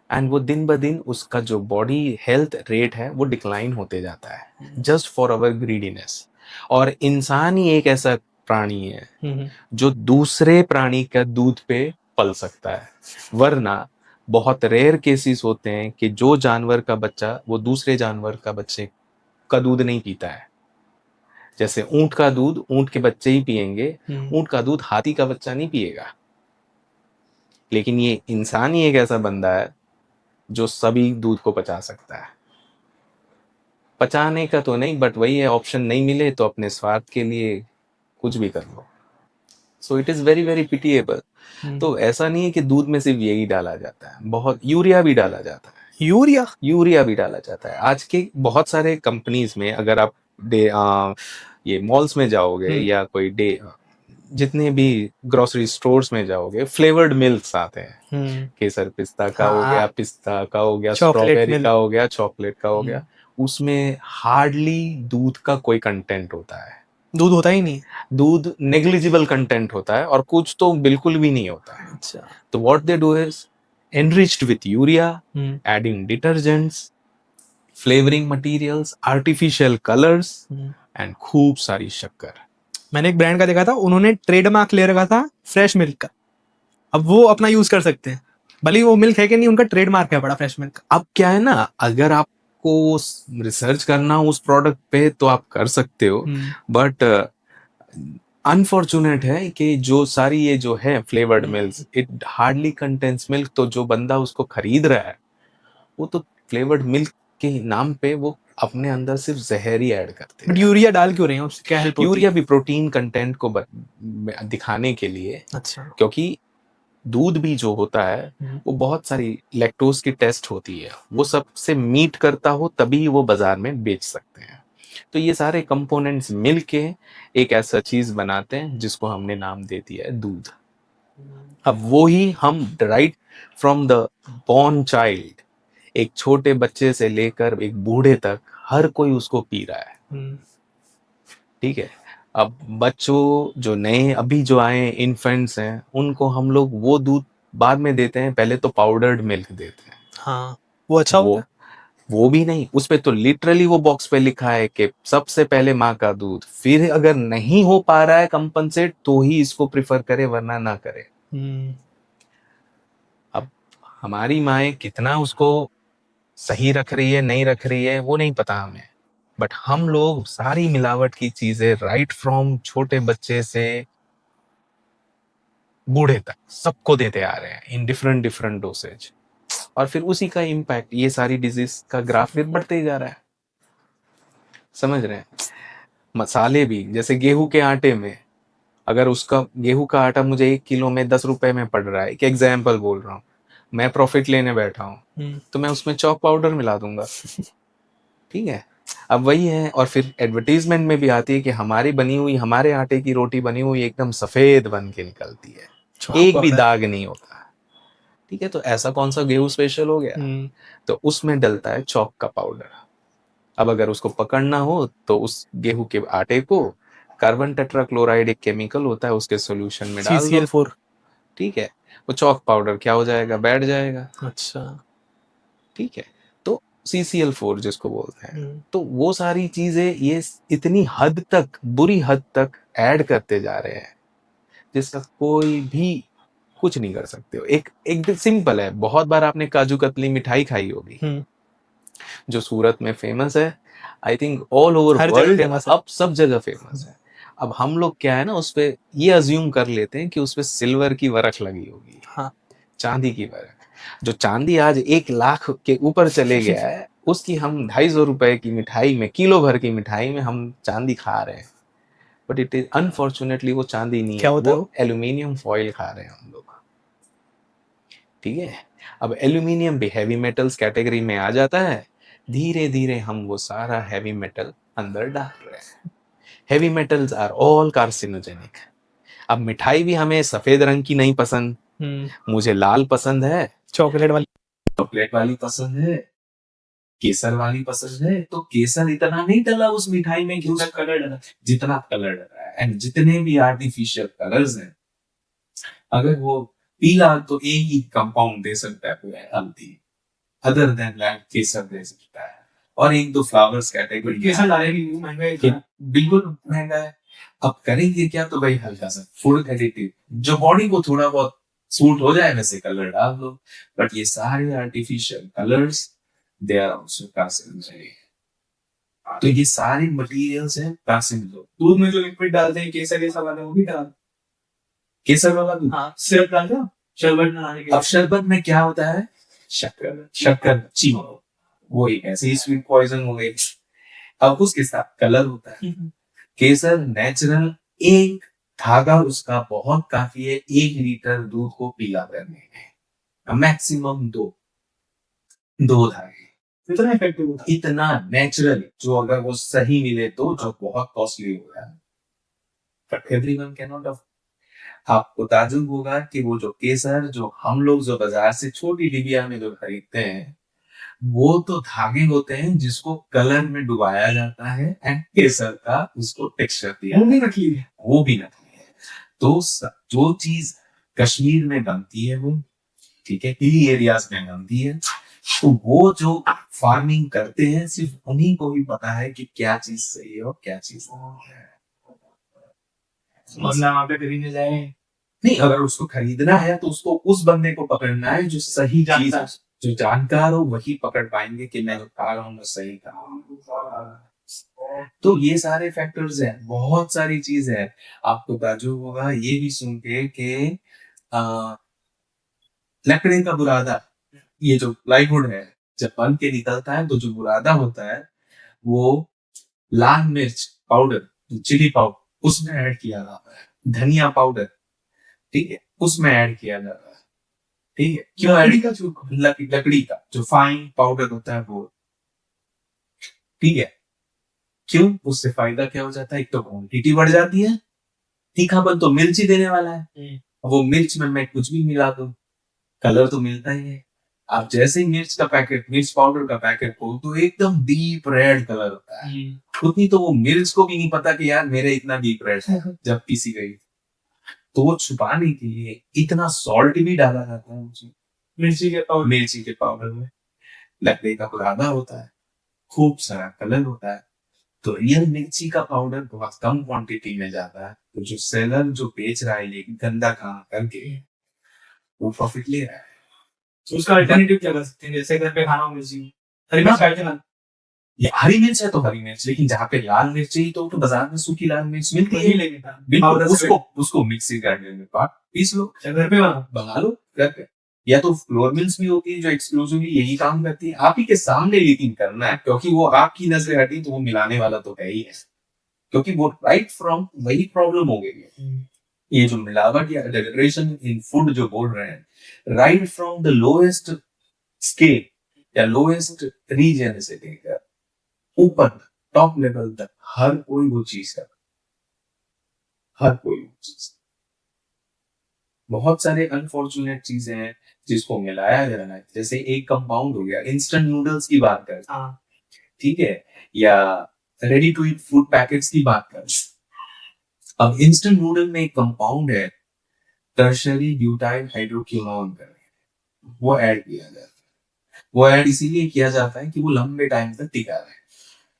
And वो दिन ब दिन उसका जो बॉडी हेल्थ रेट है वो डिक्लाइन होते जाता है, जस्ट फॉर अवर ग्रीडीनेस। और इंसान ही एक ऐसा प्राणी है जो दूसरे प्राणी का दूध पे पल सकता है, वरना बहुत रेयर केसेस होते हैं कि जो जानवर का बच्चा वो दूसरे जानवर का बच्चे का दूध नहीं पीता है। जैसे ऊंट का दूध ऊंट के बच्चे ही पिएंगे, ऊंट का दूध हाथी का बच्चा नहीं पिएगा। लेकिन ये इंसान ही एक ऐसा बंदा है जो सभी दूध को पचा सकता है। पचाने का तो नहीं, बट वही है, ऑप्शन नहीं मिले तो अपने स्वार्थ के लिए कुछ भी कर लो। So it is very very pitiable. तो ऐसा नहीं है कि दूध में सिर्फ यही डाला जाता है, बहुत यूरिया भी डाला जाता है। यूरिया भी डाला जाता है। आज के बहुत सारे कंपनीज में अगर आप ये मॉल्स में जाओगे या कोई जितने भी ग्रोसरी स्टोर्स में जाओगे, फ्लेवर्ड मिल्क्स आते हैं। केसर पिस्ता का हो गया, पिस्ता का हो गया, स्ट्रॉबेरी का हो गया, चॉकलेट का हो गया। उसमें हार्डली दूध का कोई कंटेंट होता है। दूध होता ही नहीं, दूध नेग्लिजिबल कंटेंट होता है और कुछ तो बिल्कुल भी नहीं होता है। अच्छा। तो what they do is enriched with urea, adding detergents, flavouring materials, artificial colours and खूब सारी शक्कर। मैंने एक ब्रांड का देखा था, उन्होंने ट्रेडमार्क ले रखा था फ्रेश मिल्क का। अब वो अपना यूज कर सकते हैं, भले ही वो मिल्क है कि नहीं, उनका ट्रेडमार्क है बड़ा फ्रेश मिल्क। अब क्या है ना, अगर आपको रिसर्च करना उस प्रोडक्ट पे तो आप कर सकते हो, बट अनफॉर्चुनेट है कि जो सारी ये जो है flavoured milk, it hardly contains milk. तो जो बंदा उसको खरीद रहा है वो तो फ्लेवर्ड मिल्क के नाम पे वो अपने अंदर सिर्फ जहर ही ऐड करते हैं। बट यूरिया डाल क्यों रहे हैं, उससे क्या हेल्प होती है? यूरिया भी प्रोटीन कंटेंट को दिखाने के लिए। अच्छा। क्योंकि दूध भी जो होता है वो बहुत सारी लैक्टोज की टेस्ट होती है, वो सबसे मीट करता हो तभी वो बाजार में बेच सकते हैं। तो ये सारे कंपोनेंट्स मिलके एक ऐसा चीज बनाते हैं जिसको हमने नाम दे दिया है दूध। अब वो ही हम right from the born child, एक छोटे बच्चे से लेकर एक बूढ़े तक हर कोई उसको पी रहा है, ठीक है। अब बच्चों जो नए अभी जो आए इन्फेंट्स हैं, उनको हम लोग वो दूध बाद में देते हैं, पहले तो पाउडर्ड मिल्क देते हैं। हाँ, वो अच्छा होता है? वो भी नहीं, उस पे तो लिटरली वो बॉक्स पे लिखा है कि सबसे पहले माँ का दूध, फिर अगर नहीं हो पा रहा है कंपनसेट तो ही इसको प्रिफर करे, वरना ना करे। अब हमारी माँ कितना उसको सही रख रही है नहीं रख रही है वो नहीं पता हमें, बट हम लोग सारी मिलावट की चीजें राइट फ्रॉम छोटे बच्चे से बूढ़े तक सबको देते आ रहे हैं इन डिफरेंट डिफरेंट डोसेज, और फिर उसी का इम्पैक्ट ये सारी डिजीज का ग्राफ फिर बढ़ते ही जा रहा है। समझ रहे हैं? मसाले भी जैसे गेहूं के आटे में अगर उसका गेहूं का आटा मुझे 1 किलो में 10 रुपए में पड़ रहा है, एक एग्जाम्पल बोल रहा हूँ, मैं प्रॉफिट लेने बैठा हूँ तो मैं उसमें चॉक पाउडर मिला दूंगा। ठीक है, अब वही है। और फिर एडवर्टीजमेंट में भी आती है कि हमारी बनी हुई, हमारे आटे की रोटी बनी हुई एकदम सफेद बन के निकलती है, एक भी दाग नहीं होता। ठीक है, तो ऐसा कौन सा गेहूं स्पेशल हो गया? तो उसमें डलता है चॉक का पाउडर। अब अगर उसको पकड़ना हो तो उस गेहूं के आटे को कार्बन टेट्राक्लोराइड एक केमिकल होता है, उसके सॉल्यूशन में डाल दो। CCl4। ठीक है, वो चॉक पाउडर क्या हो जाएगा? बैठ जाएगा। अच्छा। ठीक है, तो CCl4 जिसको बोलते हैं, तो वो सारी चीजें ये इतनी हद तक, बुरी हद तक ऐड करते जा रहे हैं जिसका कोई भी कुछ नहीं कर सकते हो। एक सिंपल है, बहुत बार आपने काजू कतली मिठाई खाई होगी जो सूरत में फेमस है, I think all over world अब सब जगह फेमस है। अब हम लोग क्या है ना, उस पे ये अज्यूम कर लेते हैं कि उस पे सिल्वर की वरख लगी होगी, चांदी की वरख। जो चांदी आज 1 लाख के ऊपर चले गया है, उसकी हम 250 रुपए की मिठाई में, किलो भर की मिठाई में हम चांदी खा रहे हैं, बट इट इज अनफॉर्चुनेटली वो चांदी नहीं है, वो एल्यूमिनियम फॉइल खा रहे हैं हम लोग। ठीक है, अब एल्यूमिनियम भी हैवी मेटल्स कैटेगरी में आ जाता है, धीरे धीरे हम वो सारा हैवी मेटल अंदर डाल रहे हैं। Heavy metals are all carcinogenic. अब मिठाई भी हमें सफेद रंग की नहीं पसंद, मुझे लाल पसंद है, चॉकलेट वाली पसंद है, केसर वाली पसंद है। तो केसर इतना नहीं डला उस मिठाई में कि उसका कलर डला, जितना कलर डला है। एंड जितने भी आर्टिफिशियल कलर्स हैं, अगर वो पीला तो एक ही कंपाउंड दे सकता है पूरा हल्दी, अदर देन दैट केसर दे सकता है। और 1-2 फ्लावर्स कैटेगरी केसर डालेगी महंगा है, बिल्कुल महंगा है। अब करेंगे क्या? तो भाई हल्का सा फूड एडिटिव जो बॉडी को थोड़ा बहुत सूट हो जाए वैसे कलर डाल दो। बट ये सारे artificial colours they are also carcinogenic. तो ये सारे मटेरियल्स हैं कार्सिनोजेनिक। दूध में जो लिक्विड डालते हैं केसर ये सब वो भी डाल, केसर वाला दूध, सिरप डाल दो शरबत बनाने के। अब शरबत में क्या होता है? शक्कर चीनी, वो एक ऐसे ही स्वीट पॉइजन हो गई। अब उसके साथ कलर होता है। केसर नेचुरल, एक धागा उसका बहुत काफी है 1 लीटर दूध को पीला करने में, मैक्सिमम 2 धागे। इतना इफेक्टिव होता है, इतना नेचुरल, जो अगर वो सही मिले तो जो बहुत कॉस्टली हो गया, but everyone can not afford. आपको ताजुब होगा कि वो जो केसर जो हम लोग जो बाजार से छोटी डिबिया में जो खरीदते हैं, वो तो धागे होते हैं जिसको कलर में डुबाया जाता है एंड केसर का उसको टेक्सचर दिया, वो भी नकली है। तो जो चीज कश्मीर में बनती है वो, ठीक है, हिली एरियाज में बनती है, तो वो जो फार्मिंग करते हैं सिर्फ उन्हीं को ही पता है कि क्या चीज सही है और क्या चीज नहीं है। वहाँ पे खरीदने जाए नहीं, अगर उसको खरीदना है तो उसको उस बंदे को पकड़ना है जो सही चीज, जो जानकार हो, वही पकड़ पाएंगे कि मैं जो खा रहा हूँ सही खा। तो ये सारे फैक्टर्स हैं, बहुत सारी चीज है। आपको ताजुब होगा ये भी सुन के कि लकड़ी का बुरादा, ये जो प्लाईवुड है, जब बन के निकलता है तो जो बुरादा होता है वो लाल मिर्च पाउडर, चिली पाउडर, उसमें ऐड किया जाता है, धनिया पाउडर, ठीक है, उसमें ऐड किया जाता है। ठीक है, क्यों? लकड़ी का जो फाइन पाउडर होता है वो, ठीक है, क्यों? उससे फायदा क्या हो जाता है? एक तो क्वांटिटी बढ़ जाती है, तीखापन तो मिर्च ही देने वाला है, वो मिर्च में मैं कुछ भी मिला दूं कलर तो मिलता ही है। आप जैसे ही मिर्च का पैकेट, मिर्च पाउडर का पैकेट खोल तो एकदम डीप रेड कलर होता है, उतनी तो वो मिर्च को भी नहीं पता कि यार मेरे इतना डीप रेड है जब पीसी गई। तो वो छुपाने के लिए इतना सॉल्ट भी डाला जाता है उसमें, मिर्ची के पाउडर में। लकड़ी का बुरादा होता है, खूब सारा कलर होता है, तो रियल मिर्ची का पाउडर बहुत कम क्वांटिटी में जाता है। तो जो सेलर जो बेच रहा है ये गंदा काम करके वो प्रॉफिट ले रहा है। तो उसका अल्टरनेटिव क्या कर सकते हैं? जैसे घर पे खाना हो मिर्ची, हरी मिर्च काट के खाना, ये हरी मिर्च है तो हरी मिर्च, लेकिन जहाँ पे लाल मिर्च चाहिए तो बाजार में सूखी लाल मिर्च मिलती है, लेकिन उसको मिक्सी ग्राइंडर में पीस लो, घर पे बना लो घर पे। या तो फ्लोर मिल्स भी होती है जो एक्सक्लूसिवली यही काम करती है, आप ही के सामने लेकिन करना है, क्योंकि वो आपकी नजर हटी तो वो मिलाने वाला तो है ही है, क्योंकि वो राइट फ्रॉम वही प्रॉब्लम हो गई है। ये जो मिलावट या एडल्ट्रेशन इन फूड जो बोल रहे हैं, right from the lowest scale या लोएस्ट रीजन से लेकर ऊपर टॉप लेवल तक हर कोई वो चीज कर, हर कोई वो चीज। बहुत सारे अनफॉर्चुनेट चीजें हैं जिसको मिलाया जा रहा है, जैसे एक कंपाउंड हो गया, इंस्टेंट नूडल्स की बात कर, ठीक है, या ready to eat food packets की बात कर। अब इंस्टेंट नूडल में एक कंपाउंड है टर्शरी ब्यूटाइल हाइड्रोक्विनोन, वो ऐड किया जाता है। वो ऐड इसीलिए किया जाता है कि वो लंबे टाइम तक टिका रहे,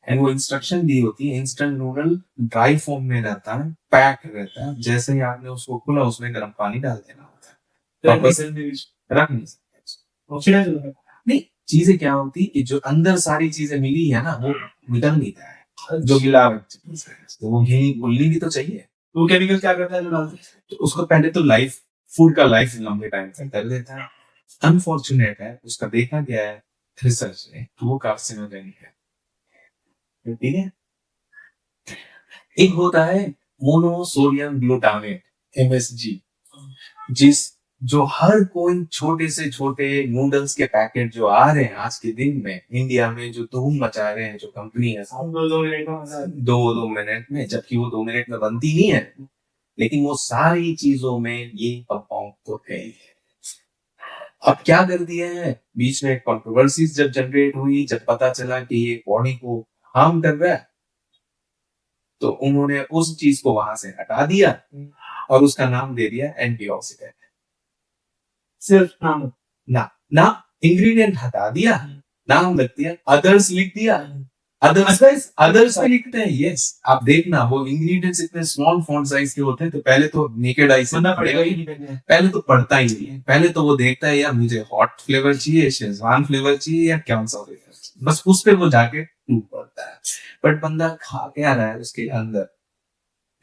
एंड वो इंस्ट्रक्शन दी होती है, इंस्टेंट नूडल ड्राई फॉर्म में रहता है, पैक रहता है, जैसे ही आपने उसको खुला उसमें गर्म पानी डाल देना होता है, रख नहीं सकते। नहीं, चीजें क्या होती है कि जो अंदर सारी चीजें मिली है ना वो निकल नहीं रहा है, जो मिलावट, तो वो घुलनी भी तो चाहिए। वो केमिकल क्या करता है जो डालते हैं? तो उसको पहले तो लाइफ, फूड का लाइफ लंबे टाइम तक कर देता है। अनफॉर्चुनेट है, उसका देखा गया है रिसर्च में, वो कार्सिनोजेनिक है, ठीक है। एक होता है मोनोसोडियम ग्लूटामेट, MSG, जो हर कोई छोटे से छोटे नूडल्स के पैकेट जो आ रहे हैं आज के दिन में इंडिया में, जो धूम मचा रहे हैं, जो कंपनी है, 2 मिनट में, जबकि वो 2 मिनट में बनती नहीं है, लेकिन वो सारी चीजों में ये कंपाउंड तो है। अब क्या कर दिया है, बीच में कंट्रोवर्सी जब जनरेट हुई, जब पता चला कि ये बॉडी को हार्म कर रहा है, तो उन्होंने उस चीज को वहां से हटा दिया और उसका नाम दे दिया एंटीऑक्सीडेंट। सिर्फ नाम, ना इंग्रेडिएंट हटा दिया, नाम लिख दिया, अदर्स लिख दिया, अदर्स पे लिखते हैं। यस, आप देखना वो इंग्रेडिएंट्स इतने स्मॉल फॉन्ट साइज के होते हैं, तो पहले तो नेकेड आई से पढ़ेगा ही नहीं, पहले तो पढ़ता ही नहीं है, पहले तो वो देखता है यार मुझे हॉट फ्लेवर चाहिए, शेजवान फ्लेवर चाहिए या कौन सा फ्लेवर, बस उस पे वो जाके पड़ता है। बट बंदा खा क्या रहा है उसके अंदर,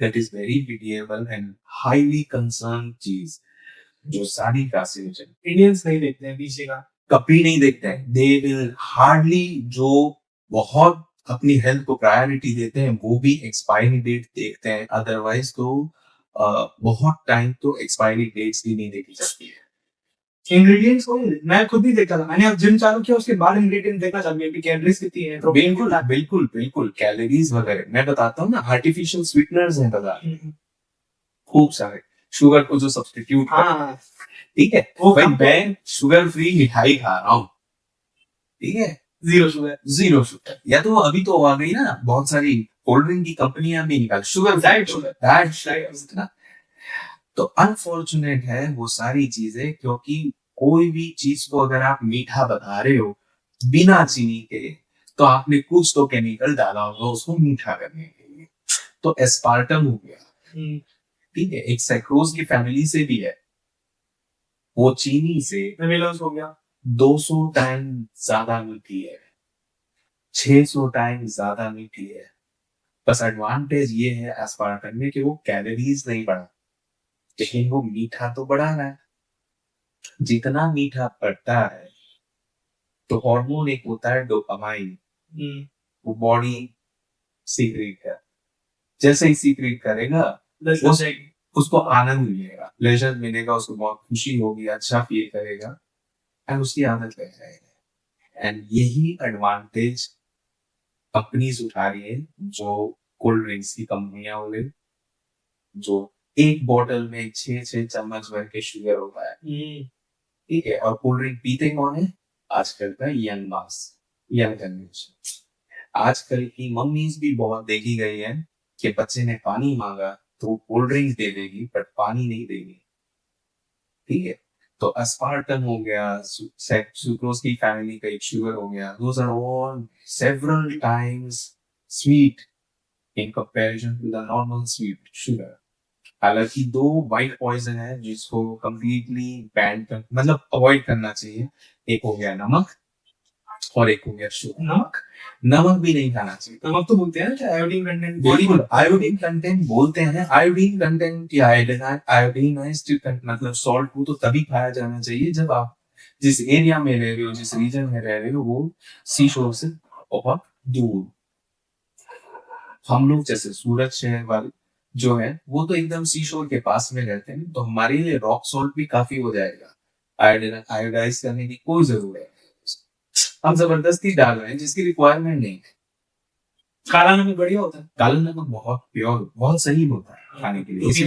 that is very pitiable and highly concern चीज, जो सारी कार्सिनोजेन। इंडियंस नहीं देखते हैं पीछे का, कभी नहीं देखते हैं, दे विल हार्डली, जो बहुत अपनी हेल्थ को प्रायोरिटी देते हैं वो भी एक्सपायरी डेट देखते हैं, अदरवाइज तो बहुत टाइम तो एक्सपायरी डेट्स भी नहीं देखी जाती है। इंग्रेडिएंट्स को मैं खुद ही देखता था, मैंने अब जिम चालू किया उसके बाद इंग्रेडिएंट देखना चालू किया कि कैलोरीज कितनी है। बिल्कुल बिल्कुल बिल्कुल, कैलोरीज वगैरह मैं बताता हूँ ना, आर्टिफिशियल स्वीटनर्स हैं बाजार, खूब सारे, शुगर को जो सब्स्टिट्यूट, ठीक है, भाई मैं शुगर फ्री मिठाई खा रहा हूँ, ठीक है, जीरो शुगर, या तो अभी तो आ गई ना बहुत सारी कोल्ड ड्रिंक की कंपनियां भी निकाल शुगर, डाइट, तो अनफॉर्चुनेट है वो सारी चीजें, क्योंकि कोई भी चीज को अगर आप मीठा बना रहे हो बिना चीनी के, तो आपने कुछ तो केमिकल डाला होगा उसको मीठा करने के लिए, तो एस्पार्टम हो गया, ठीक है, एक सैक्रोज की फैमिली से भी है, वो चीनी से हो गया 200 टाइम ज्यादा मीठी है, 600 टाइम ज्यादा मीठी है। बस एडवांटेज ये है एस्पार्टम में कि वो कैलोरीज नहीं बढ़ा, लेकिन वो मीठा तो बढ़ा रहा है। जितना मीठा बढ़ता है तो हार्मोन एक होता है डोपामाइन, वो बॉडी सीक्रेट है, जैसे ही सीक्रेट करेगा उसको आनंद मिलेगा, प्लेजर मिलेगा, उसको बहुत खुशी होगी, अच्छा फील करेगा, एंड उसकी आदत लग जाएगी। एंड यही एडवांटेज कंपनीज उठा रही है, जो कोल्ड ड्रिंक्स की कंपनियां बोले, जो एक बोतल में 6 चम्मच भर के शुगर होता है, ठीक है, और कोल्ड ड्रिंक पीते कौन है, आजकल का यंग मास, यंग जनरेशन। आजकल की मम्मीज भी बहुत देखी गई है कि बच्चे ने पानी मांगा तो कोल्ड ड्रिंक दे देगी बट पानी नहीं देगी, ठीक है, तो एस्पार्टम हो गया, सुक्रोज की फैमिली का एक शुगर हो गया, those are all several times sweet in comparison to the normal sweet sugar. हालांकि 2 वाइट पॉइजन है जिसको कंप्लीटली बैन कर, मतलब अवॉइड करना चाहिए, एक हो गया नमक और एक हो गया शुगर। नमक भी नहीं खाना चाहिए, नमक तो बोलते हैं ना आयोडीन कंटेंट, बिल्कुल आयोडीन कंटेंट बोलते हैं, आयोडीन कंटेंट या आयोडीनाइज्ड मतलब सॉल्ट को तो तभी खाया जाना चाहिए जब आप जिस एरिया में रह रहे हो, जिस रीजन में रह रहे हो, वो सी शोर से बहुत दूर। हम लोग जैसे सूरत शहर वाले जो है वो तो एकदम सी शोर के पास में रहते हैं, तो हमारे लिए रॉक सॉल्ट भी काफी हो जाएगा। आयोडाइज करने की कोई जरूरत है, हम जबरदस्ती डाल रहे हैं जिसकी रिक्वायरमेंट नहीं है। काला नमक बढ़िया होता है। काला नमक बहुत प्योर, बहुत सही होता है खाने के लिए।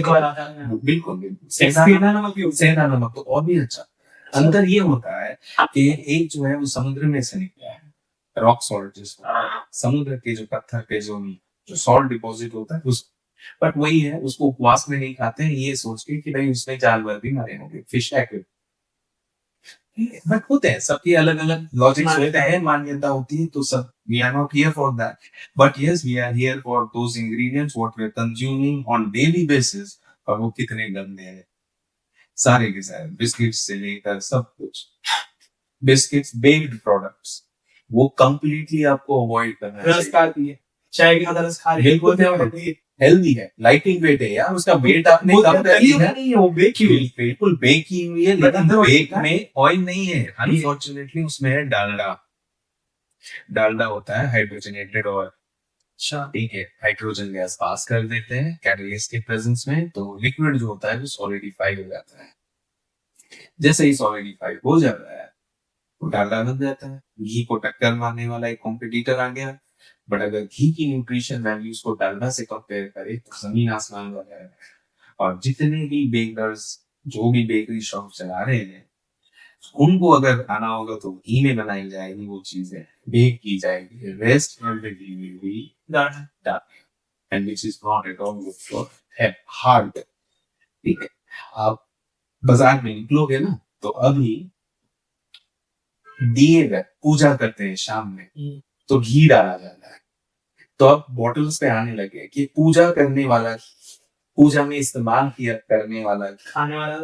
बिल्कुल बिल्कुल। सेंधा नमक तो और भी अच्छा। अंदर ये होता है कि एक जो है वो समुद्र में से निकला है, रॉक सॉल्ट जिसको, समुद्र के जो पत्थर पे जो सॉल्ट डिपॉजिट होता है उस, बट वही है, उसको उपवास में नहीं खाते हैं ये सोच के कि भाई उसमें जानवर भी मरे होंगे, फिश एक्विड। बट होते हैं, सबके अलग अलग लॉजिक्स होते हैं, मान्यता होती है, तो सब we are not here for that, but yes we are here for those ingredients what we are consuming on daily basis, और वो कितने गंदे हैं सारे के सारे, बिस्किट्स से लेकर सब कुछ, बिस्किट्स, बेक्ड प्रोडक्ट्स, वो कंप्लीटली आपको अवॉइड करना है। रस खाती है, चाय के साथ रस खा रही है, बिल्कुल हेल्दी है, लाइटिंग वेट है यार, उसका वेट आपने कम कर लिया है, वो बेक की हुई, बिल्कुल बेक की हुई है, लेकिन बेक में ऑयल नहीं है, अनफॉर्चुनेटली उसमें है डालडा। डालडा होता है हाइड्रोजनेटेड ऑयल। अच्छा ठीक है, हाइड्रोजन गैस पास कर देते हैं कैटलिस्ट के प्रेजेंस में, तो लिक्विड जो होता है वो सॉलिडिफाई हो जाता है। जैसे ही सॉलिडिफाई हो जाता है तो डालडा बन जाता है। घी को टक्कर मारने वाला एक कॉम्पिटिटर आ गया, बट अगर घी की न्यूट्रिशन वैल्यूज को डालडा से कंपेयर करें तो जमीन आसमान वाला है। और जितने भी बेकर्स, जो भी बेकरी शॉप चला रहे हैं, उनको अगर खाना होगा तो घी में बनाई जाएगी वो चीजें, बेक की जाएगी, rest and which is not at all good for heart. ठीक है, आप बाजार में निकलोगे ना तो अभी दिए पूजा करते हैं शाम में, तो घी डाला जाता है, तो अब बॉटल्स पे आने लगे कि पूजा करने वाला, पूजा में इस्तेमाल किया करने वाला, खाने वाला।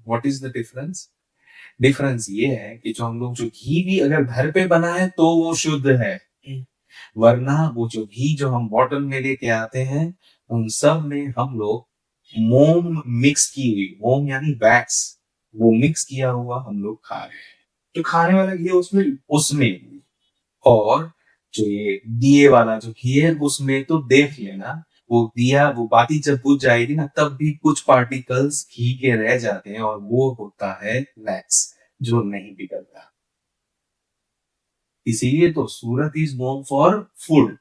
What is the difference? Difference ये है कि जो हम लोग जो घी भी अगर घर पे बनाए तो वो शुद्ध है, वरना वो जो घी जो हम बॉटल में लेके आते हैं उन सब में हम लोग मोम मिक्स की हुई, मोम यानी वैक्स, वो मिक्स किया हुआ हम लोग खा रहे हैं। जो खाने वाला घी उसमें और जो ये दिए वाला जो घी है उसमें तो देख लेना, वो दिया वो बाती जब बुझ जाएगी ना तब भी कुछ पार्टिकल्स घी के रह जाते हैं, और वो होता है वैक्स जो नहीं पिघलता। इसीलिए तो Surat is known for food.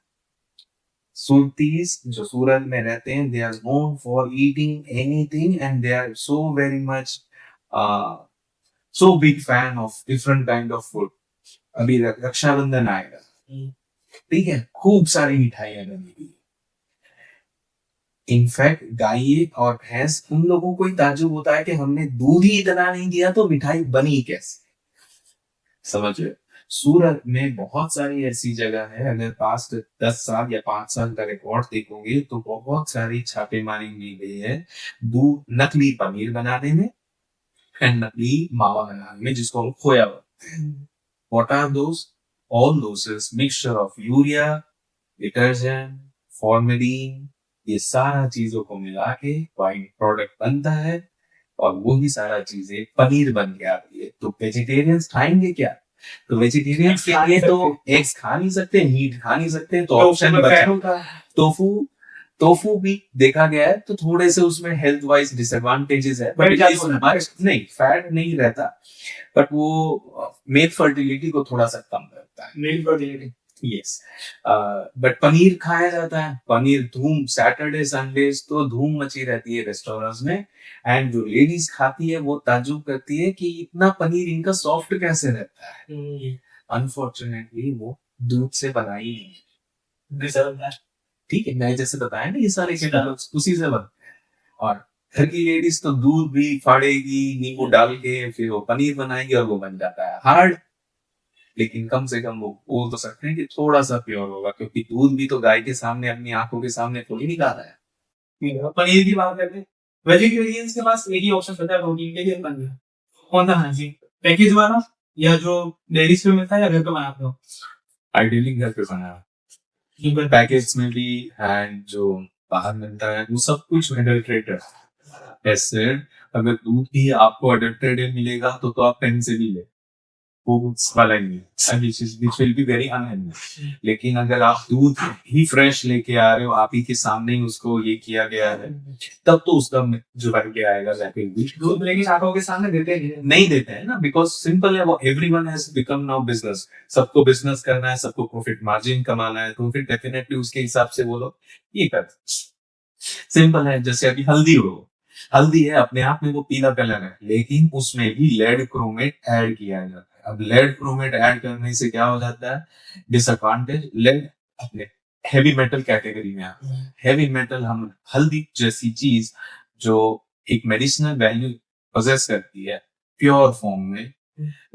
Suratis जो सूरत में रहते हैं, they are known for eating anything and they are so very much so big fan of different kind of food. अभी रक्षाबंधन आएगा, ठीक है, खूब सारी मिठाइयां बनेगी। इनफैक्ट गाय और भैंस, उन लोगों को ही ताज्जुब होता है कि हमने दूध ही इतना नहीं दिया तो मिठाई बनी कैसे। समझ रहे? सूरत में बहुत सारी ऐसी जगह है, अगर पास्ट 10 साल या 5 साल का रिकॉर्ड देखोगे तो बहुत सारी छापेमारी की गई है दूध, नकली पनीर बनाने में एंड नकली मावा बनाने में, जिसको हम खोया बोलते हैं। What are those? All those is mixture of urea, detergent, formalin, ये सारा चीजों को मिला के वाइन प्रोडक्ट बनता है, और वो ही सारा चीजें पनीर बन के आती है। तो वेजिटेरियंस खाएंगे क्या? तो वेजिटेरियंस के लिए तो एग्स खा नहीं सकते, मीट खा नहीं सकते, तो ऑप्शन बचा टोफू भी देखा गया है, तो थोड़े से उसमें हेल्थ वाइज डिसएडवांटेजेस है, बट नहीं फैट नहीं रहता, बट वो मेल फर्टिलिटी को थोड़ा सा कम करता है। Mail fertility, yes. But paneer खाया जाता है, पनीर धूम, सैटरडे संडेज तो धूम मची रहती है रेस्टोरेंट्स में, एंड जो लेडीज खाती है वो ताज्जुब करती है कि इतना पनीर इनका सॉफ्ट कैसे रहता है। अनफॉर्चुनेटली वो दूध से बनाई नहीं, ठीक है, मैं जैसे बताया ना ये सारे केमिकल्स उसी से बनते हैं। और घर की लेडीज तो दूध भी फाड़ेगी, नींबू डाल के फिर वो पनीर बनाएगी और वो बन जाता है हार्ड, लेकिन कम से कम वो बोल तो सकते हैं कि थोड़ा सा प्योर होगा, क्योंकि दूध भी तो गाय के सामने, अपनी आंखों के सामने थोड़ी निकाला है। पनीर की बात करते हैं, वेजिटेरियंस के पास एक ही ऑप्शन होता है प्रोटीन के लिए, पनीर। कौन सा खाना चाहिए, पैकेज वाला या जो डेयरीज पे मिलता है, या घर पे बनाते हो? आइडियली घर पे बनाया, पैकेज में भी एंड जो बाहर मिलता है वो सब कुछ एडल्ट्रेटेड है। अगर दूध भी आपको एडल्ट्रेटेड मिलेगा तो आप कहीं से भी ले, foods वाला ही है, which will be very unhealthy। लेकिन अगर आप दूध ही फ्रेश लेके आ रहे हो, आप ही के सामने ही उसको ये किया गया है, तब तो उसका जो बन के आएगा दूध लेकिन आंखों के सामने देते नहीं देते हैं ना, बिकॉज सिंपल है वो, everyone has become now business. सबको बिजनेस करना है, सबको प्रॉफिट मार्जिन कमाना है, तो फिर डेफिनेटली उसके हिसाब से वो लोग ये करते। सिंपल है, जैसे अभी हल्दी है, अपने आप में वो पीला कलर है, लेकिन उसमें भी लेड क्रोमेट ऐड किया जाता है। अब लेड क्रोमेट ऐड करने से क्या हो जाता है डिसएडवांटेज, लेड अपने हेवी मेटल कैटेगरी में आता है। हेवी मेटल, हम हल्दी जैसी चीज जो एक मेडिसिनल वैल्यू पोजेस करती है प्योर फॉर्म में,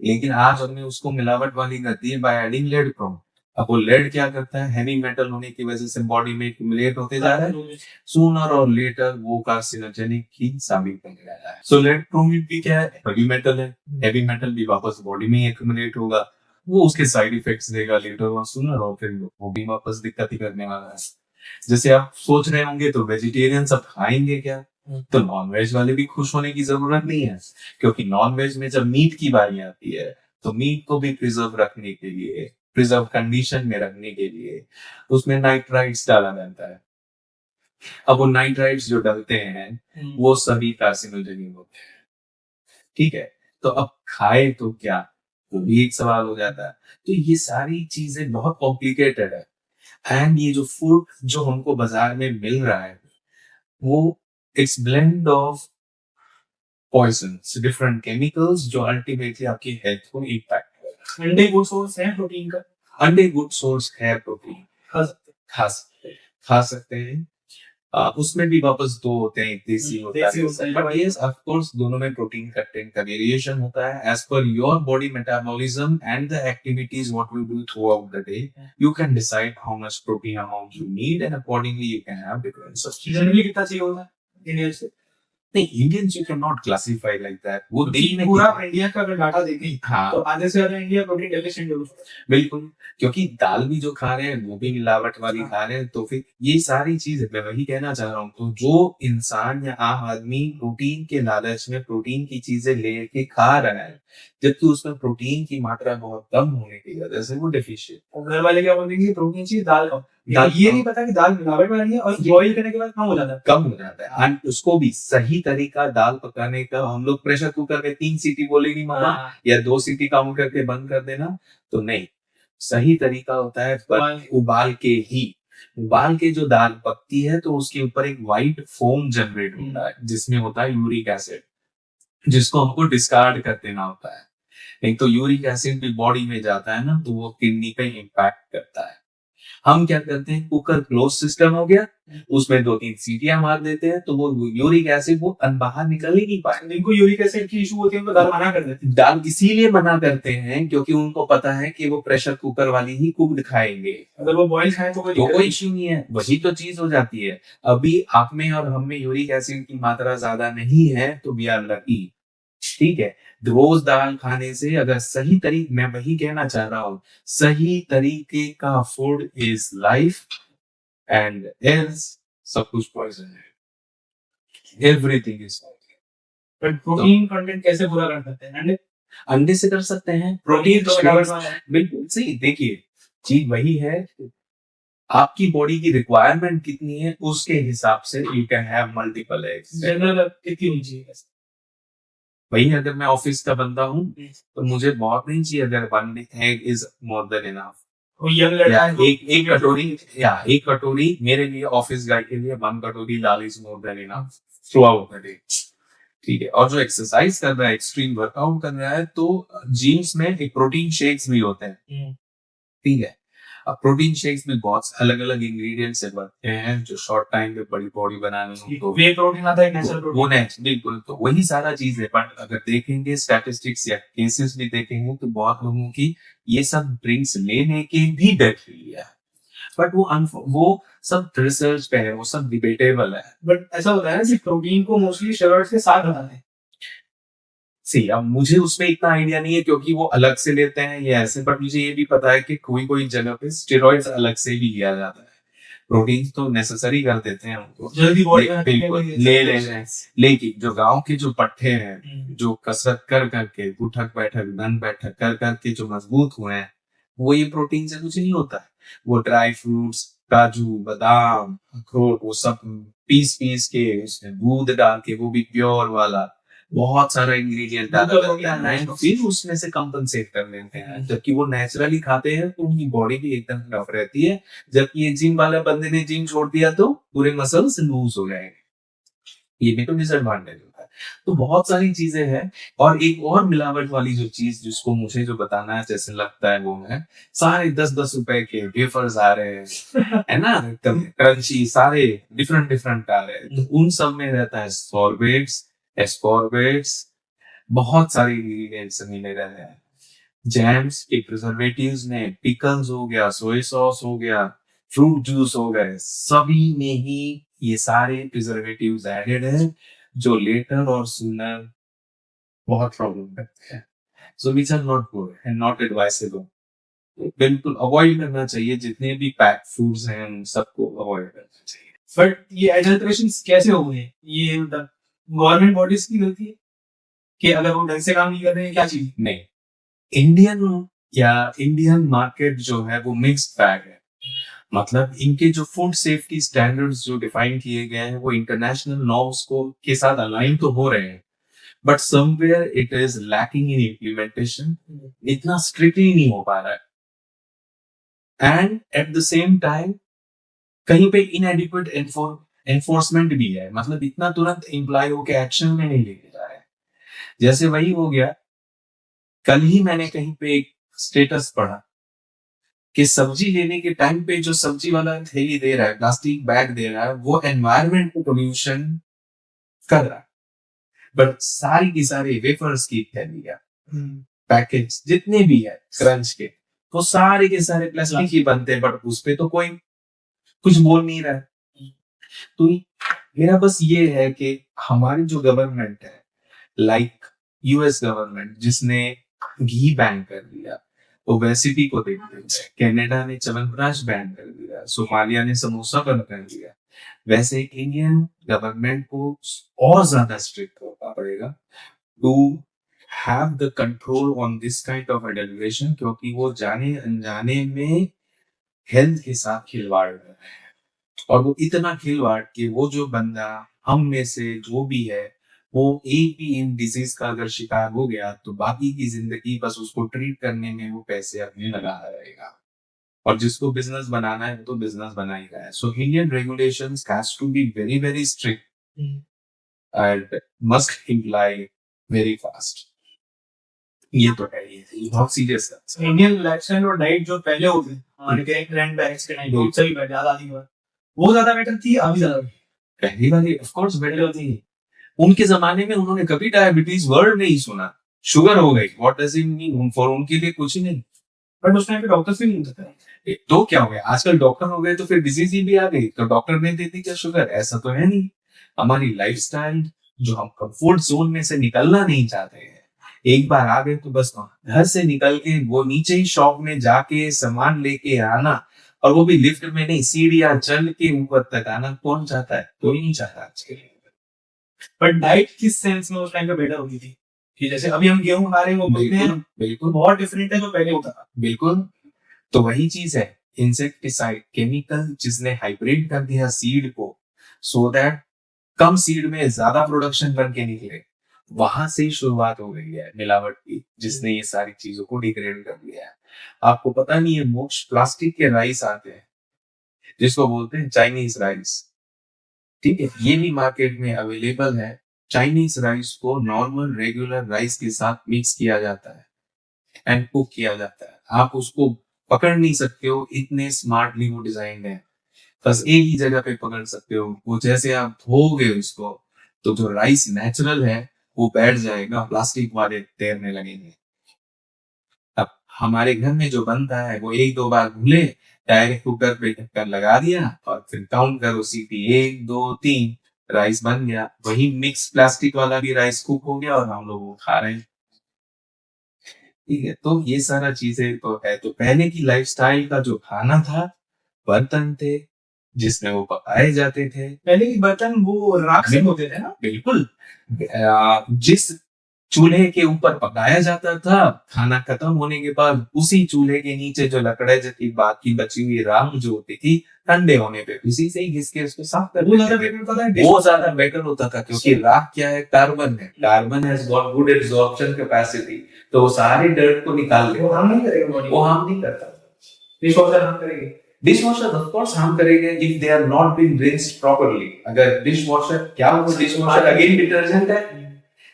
लेकिन आज हमने उसको मिलावट वाली कर दी है बाय एडिंग लेड क्रोम। अब वो लेड क्या करता है, हेवी मेटल होने की वजह से बॉडी में एक्यूमुलेट होते जा रहा है, सूनर और लेटर वो कार्सिनोजेनिक ही साबित होने लगा है। सो लेड क्रोमेट भी क्या है, हेवी मेटल है, हेवी मेटल भी वापस बॉडी में एक्यूमुलेट होगा, वो उसके साइड इफेक्ट्स देगा लेटर और सूनर, और फिर वो भी वापस दिक्कत ही करने वाला है। जैसे आप सोच रहे होंगे तो वेजिटेरियन सब खाएंगे क्या, तो नॉन वेज वाले भी खुश होने की जरूरत नहीं है, क्योंकि नॉन वेज में जब मीट की बारी आती है तो मीट को भी प्रिजर्व रखने के लिए, प्रिजर्व कंडीशन में रखने के लिए उसमें नाइट्राइट्स डाला जाता है। अब वो नाइट्राइट्स जो डालते हैं वो सभी कार्सिनोजेनिक होते हैं, ठीक है। तो अब खाए तो क्या, वो भी एक सवाल हो जाता है। तो ये सारी चीजें बहुत कॉम्प्लिकेटेड है, एंड ये जो फूड जो हमको बाजार में मिल रहा है वो it's blend of poisons, different chemicals जो अल्टीमेटली आपकी हेल्थ को इम्पैक्ट करेगा। अंडे गुड सोर्स है प्रोटीन का, अंडे गुड सोर्स है प्रोटीन, खा सकते हैं। उसमें भी वापस दो होते हैं, देसी होता है, बट यस ऑफ कोर्स दोनों में प्रोटीन कंटेंट का वेरिएशन होता है as per your body metabolism and the activities what we do throughout the day. You can decide how much protein amount you need and accordingly you can have different substitution. Generally कितना चाहिए होता है Indian से? नहीं, Indians you can not classify like that. वो दिन में पूरा इंडिया का अगर डाटा देखें हाँ, तो आधे से ज्यादा इंडिया प्रोटीन डेफिशिएंट है। बिल्कुल, क्योंकि दाल भी जो खा रहे हैं वो भी मिलावट वाली खा रहे हैं, तो फिर ये सारी चीजें मैं वही कहना चाह रहा हूँ। तो जो इंसान या आम आदमी प्रोटीन के लालच में प्रोटीन की चीजें लेके खा रहा है, जबकि उसमें प्रोटीन की मात्रा बहुत कम होने की वजह से वो डेफिशिएंट। घर वाले क्या बोलेंगे, प्रोटीन चाहिए दाल खाओ, ये नहीं पता कि दाल मिलावट वाली है और बॉईल करने के बाद कम हो जाता है। एंड उसको भी सही तरीका दाल पकाने का, हम लोग प्रेशर कुकर में 3 सीटी बोलेगी मामा या 2 सीटी काउंट करके बंद कर देना, तो नहीं, सही तरीका होता है उबाल के जो दाल पकती है तो उसके ऊपर एक व्हाइट फोम जनरेट होता है जिसमें होता है यूरिक एसिड, जिसको हमको डिस्कार्ड कर देना होता है। नहीं तो यूरिक एसिड भी बॉडी में जाता है ना, तो वो किडनी पे इम्पैक्ट करता है। हम क्या करते हैं, कुकर क्लोज सिस्टम हो गया, उसमें 2-3 सीटियां मार देते हैं, तो वो यूरिक एसिड वो बाहर निकल ही नहीं पाए। जिनको यूरिक एसिड की इशू होती है उनको दाल मना कर देते हैं। दाल इसीलिए मना करते हैं क्योंकि उनको पता है कि वो प्रेशर कुकर वाली ही कुक्ड खाएंगे, अगर वो बॉईल खाएं तो कोई इश्यू नहीं है। वही तो चीज हो जाती है। अभी आप में और हम में यूरिक एसिड की मात्रा ज्यादा नहीं है तो वी आर लकी, ठीक है। रोज दाल खाने से अगर सही तरीके, मैं वही कहना चाह रहा हूँ, सही तरीके का food is life and else सब कुछ पॉइजन है, everything is poison. But protein content कैसे पूरा कर सकते हैं? अंडे से कर सकते हैं प्रोटीन तो बिल्कुल सही। देखिए चीज वही है, आपकी बॉडी की रिक्वायरमेंट कितनी है उसके हिसाब से you can have multiple eggs. General कितनी होनी चाहिए? वही अगर मैं ऑफिस का बंदा हूँ तो मुझे बहुत नहीं चाहिए, अगर 1 egg is more than enough. एक कटोरी मेरे लिए, ऑफिस गाय के लिए 1 कटोरी dal is more than enough throughout the day, ठीक है। और जो एक्सरसाइज कर रहा है, एक्सट्रीम वर्कआउट कर रहा है, तो जिम्स में एक प्रोटीन शेक्स भी होते हैं, ठीक है। अब प्रोटीन शेक्स में बहुत अलग अलग इंग्रेडिएंट्स से बनते हैं जो शॉर्ट टाइम में बड़ी बॉडी बनाने में, तो वे प्रोटीन आता है, नेचुरल प्रोटीन, वो नेचुरल, बिल्कुल। तो वही सारा चीज है। पर अगर देखेंगे स्टैटिस्टिक्स या केसेस भी देखेंगे तो बहुत लोगों की ये सब ड्रिंक्स लेने के भी डेथ हुई है, बट वो सब रिसर्च पे है, वो सब डिबेटेबल है। बट ऐसा होता है ना कि प्रोटीन को मोस्टली स्टेरॉइड्स के साथ बनाते हैं। सी, अब मुझे उसमें इतना आइडिया नहीं है क्योंकि वो अलग से लेते हैं ये ऐसे, बट मुझे ये भी पता है कि कोई कोई जगह पे स्टेरॉइड्स अलग से भी लिया जाता है। प्रोटीन तो नेसेसरी कर देते हैं हमको, जल्दी बॉडी में बिल्कुल ले रहे हैं, लेकिन जो गांव के जो पट्टे हैं, जो कसरत कर करके उठक बैठक दन बैठक कर करके जो मजबूत हुए हैं, वो ये प्रोटीन से कुछ नहीं होता है। वो ड्राई फ्रूट्स, काजू बादाम अखरोट, वो सब पीस पीस के उसमें दूध डाल के, वो भी प्योर वाला, बहुत सारा इंग्रेडिएंट डाला जाता है, फिर उसमें से कंपनसेट कर लेते हैं। जबकि वो नेचुरली खाते हैं तो उनकी बॉडी भी एकदम टफ रहती है। जबकि ये जिम वाला बंदे ने जिम छोड़ दिया तो पूरे मसल्स लूज हो जाएंगे। ये भी तो डिसएडवांटेज होता है। तो बहुत सारी चीजें हैं। और एक और मिलावट वाली जो चीज जिसको मुझे जो बताना है जैसे लगता है, वो है सारे 10-10 रुपए के वेफर्स आ रहे हैं, है ना, एकदम क्रंची, सारे डिफरेंट डिफरेंट आ रहे हैं। तो उन सब में रहता है सॉर्बेट्स, एस्कॉर्बेट्स, बहुत सारे इंग्रेडिएंट्स मिले रहे हैं। जैम्स के प्रिजर्वेटिव्स ने, पिकल्स हो गया, सोया सॉस हो गया, फ्रूट जूस हो गए, सभी में ही ये सारे प्रिजर्वेटिव्स एडेड हैं जो लेटर और सूनर बहुत प्रॉब्लम करते हैं। So which are not good and not advisable. बिल्कुल अवॉइड करना चाहिए, जितने भी पैक फूड्स हैं उन सबको अवॉइड करना चाहिए। बट ये एडल्ट्रेशन कैसे हो गए? ये मतलब गवर्नमेंट बॉडीज की गलती है कि अगर वो ढंग से काम नहीं कर रहे हैं, क्या चीज? नहीं, इंडियन मार्केट जो है वो मिक्स्ड बैग है। मतलब इनके जो फूड सेफ्टी स्टैंडर्ड्स जो डिफाइन किए गए हैं वो इंटरनेशनल नॉर्म्स को के साथ अलाइन तो हो रहे हैं, but somewhere it is lacking in implementation. इतना स्ट्रिक्टली नहीं हो पा रहा है, and at the same time कहीं पे इनएडिक्वेट एनफोर्समेंट भी है। मतलब इतना तुरंत इम्प्लाई होकर एक्शन में नहीं लेके जा रहे। जैसे वही हो गया, कल ही मैंने कहीं पे एक स्टेटस पढ़ा कि सब्जी लेने के टाइम पे जो सब्जी वाला थैली दे रहा है, प्लास्टिक बैग दे रहा है, वो एनवायरमेंट को पोल्यूशन कर रहा है। बट सारी की सारी वेफर्स की थैलियां, पैकेज जितने भी है क्रंच के, वो सारे के सारे प्लास्टिक ही बनते हैं, बट उस पे तो कोई कुछ बोल नहीं रहा है। तो मेरा बस ये है कि हमारी जो गवर्नमेंट है, लाइक यूएस गवर्नमेंट जिसने घी बैन कर दिया, ओबेसिटी को देखते हुए कनाडा ने च्यवनप्राश बैन कर दिया, सोमालिया ने समोसा बंद कर दिया, वैसे इंडियन गवर्नमेंट को और ज्यादा स्ट्रिक्ट होना पड़ेगा to have the control on this kind of adulteration, क्योंकि वो जाने अनजाने में हेल्थ के साथ खिलवाड़ कर रहे हैं। और वो इतना खिलवाड़ कि वो जो बंदा हम में से जो भी है, वो एक भी इन डिजीज का अगर शिकार हो गया तो बाकी की जिंदगी बस उसको ट्रीट करने में वो पैसे अपने लगा रहेगा। और जिसको बिजनेस बनाना है वो तो बिजनेस बना ही रहा है। So Indian regulations has to be very very strict and must imply very fast. ये तो है, ये बहुत सीरियस है। इंडियन लाइफस्टाइल और डाइट जो पहले होते हैं हमारे ग्रैंड पेरेंट्स के टाइम पे, सभी ज्यादा आदि वो ज्यादा बेटर थी, अभी ज्यादा पहली वाली ऑफ कोर्स बेटर होती है। उनके जमाने में उन्होंने कभी डायबिटीज वर्ड नहीं सुना, शुगर हो गई, what does it mean, for उनके लिए कुछ ही नहीं। बट उस टाइम पे डॉक्टर्स भी नहीं होते थे। तो क्या हो गया, आजकल डॉक्टर हो गए तो फिर डिजीज ही भी आ गई, तो डॉक्टर ने दे दी क्या शुगर? ऐसा तो है नहीं। हमारी लाइफस्टाइल जो हम कंफर्ट जोन में से निकलना नहीं चाहते हैं, एक बार आ गए तो बस घर से निकल के वो नीचे ही शॉप में जाके सामान लेके आना, और वो भी लिफ्ट में नहीं, सीढ़ियां चल के ऊपर तक आना, कौन चाहता है? कोई नहीं चाहता आज के लिए। बट डाइट किस सेंस में उस टाइम पे बेटर होती थी कि जैसे अभी हम गेहूं खा रहे हैं, वो बिल्कुल बहुत डिफरेंट है जो पहले होता था। बिल्कुल, तो वही चीज है, इंसेक्टिसाइड केमिकल जिसने हाइब्रिड कर दिया सीड को, सो दैट कम सीड में ज्यादा प्रोडक्शन बन के निकले। वहां से ही शुरुआत हो गई है मिलावट की, जिसने ये सारी चीजों को डिग्रेड कर दिया है। आपको पता नहीं है, मोक्ष प्लास्टिक के राइस आते हैं जिसको बोलते हैं चाइनीज राइस, ठीक है, ये भी मार्केट में अवेलेबल है। चाइनीज राइस को नॉर्मल रेगुलर राइस के साथ मिक्स किया जाता है एंड कुक किया जाता है। आप उसको पकड़ नहीं सकते हो, इतने स्मार्टली वो डिजाइन है, बस एक ही जगह पे पकड़ सकते हो। वो जैसे आप धोगे उसको तो जो राइस नेचुरल है वो बैठ जाएगा, प्लास्टिक वाले तैरने लगेंगे। अब हमारे घर में जो बनता है वो एक दो बार धुले, डायरेक्ट कुकर पे ढक्कन लगा दिया और फिर काउंट करो सीटी 1 2 3, राइस बन गया। वही मिक्स प्लास्टिक वाला भी राइस कुक हो गया और हम लोग वो खा रहे हैं, ठीक है। तो ये सारा चीजें तो है। तो पहले की लाइफस्टाइल का जो खाना था, बर्तन थे, जिसमें वो पकाए जाते थे। पहले के बर्तन वो राख से होते थे ना? बिल्कुल। जिस चूल्हे के ऊपर पकाया जाता था, खाना खत्म होने के बाद उसी चूल्हे के नीचे जो लकड़े जैसी बाकी बची हुई राख जो होती थी, ठंडे होने पे उसी से ही घिस के उसको साफ कर वो ज्यादा बेटर होता था, क्योंकि राख क्या है, कार्बन है, carbon has got good absorption capacity, तो वो सारे डर्ट को निकाल ले। वो हार्म नहीं करेगा, वो हार्म नहीं करता। डिशवॉशर हार्म करेंगे, डिशवॉशर ऑफ कोर्स हार्म करेंगे if they are not been rinsed properly. अगर डिशवॉशर क्या हो, डिशवॉशर अगेन डिटर्जेंट है,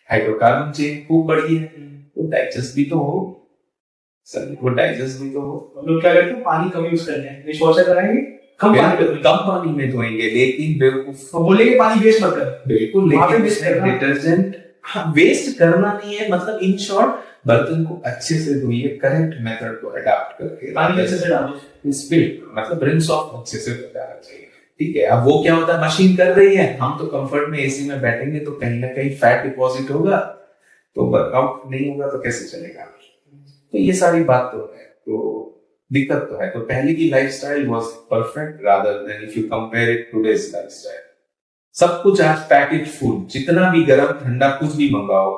हाइड्रोकार्बन चेन खूब बड़ी है, तो डाइजेस्ट भी तो हो सर, वो डाइजेस्ट भी तो हो। हम लोग क्या करते हैं, पानी कम यूज करते हैं, डिशवॉशर कराएंगे कम पानी में धोएंगे, लेकिन बेवकूफ बोलेंगे पानी वेस्ट मत कर। बिल्कुल, लेकिन डिटर्जेंट वेस्ट करना नहीं है, मतलब इन शॉर्ट बर्तन को अच्छे से धोइए, करेक्ट मेथड को अडॉप्ट करके, पानी अच्छे से डालो, मतलब रिंस ऑफ अच्छे से करना चाहिए। ठीक है, अब वो क्या होता है, मशीन कर रही है, हम तो कंफर्ट में एसी में बैठेंगे तो कहीं ना कहीं फैट डिपॉजिट होगा, तो वर्कआउट नहीं होगा तो कैसे चलेगा। तो ये सारी बात तो है, तो दिक्कत तो है। तो पहले की lifestyle was perfect rather than if you compare it today's lifestyle. सब कुछ आज पैकेज फूड, जितना भी गर्म ठंडा कुछ भी मंगाओ,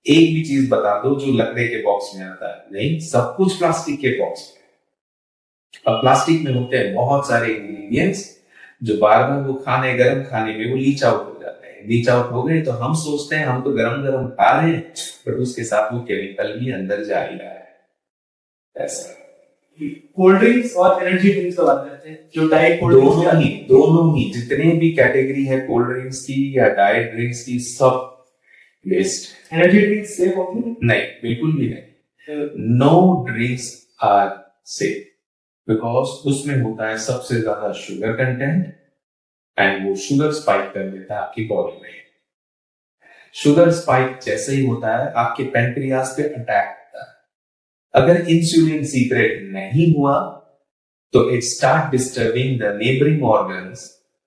एक भी चीज बता दो जो लकड़े के बॉक्स में आता है, नहीं, सब कुछ प्लास्टिक के बॉक्स में। अब प्लास्टिक में होते हैं बहुत सारे इंग्रेडिएंट्स जो बार बार वो गर्म खाने में वो लीच आउट हो जाते हैं। लीच आउट हो गए तो हम सोचते हैं हम तो गरम गरम खा रहे हैं, बट उसके साथ वो केमिकल भी अंदर जा ही रहा है। ऐसा कोल्ड ड्रिंक्स और एनर्जी ड्रिंक्स की बात करते हैं, जो डाइट दोनों ही जितने भी कैटेगरी है कोल्ड ड्रिंक्स की या डाइट ड्रिंक्स की, सब वेस्ट। एनर्जी ड्रिंक्स सेफ होती है? नहीं, बिल्कुल भी नहीं। No drinks are safe, because उसमें होता है सबसे ज्यादा शुगर कंटेंट, एंड वो शुगर स्पाइक कर देता है आपकी बॉडी में। शुगर स्पाइक जैसे ही होता है आपके पेनक्रियास पे अटैक होता है। अगर इंसुलिन सीक्रेट नहीं हुआ तो it start disturbing the neighbouring organs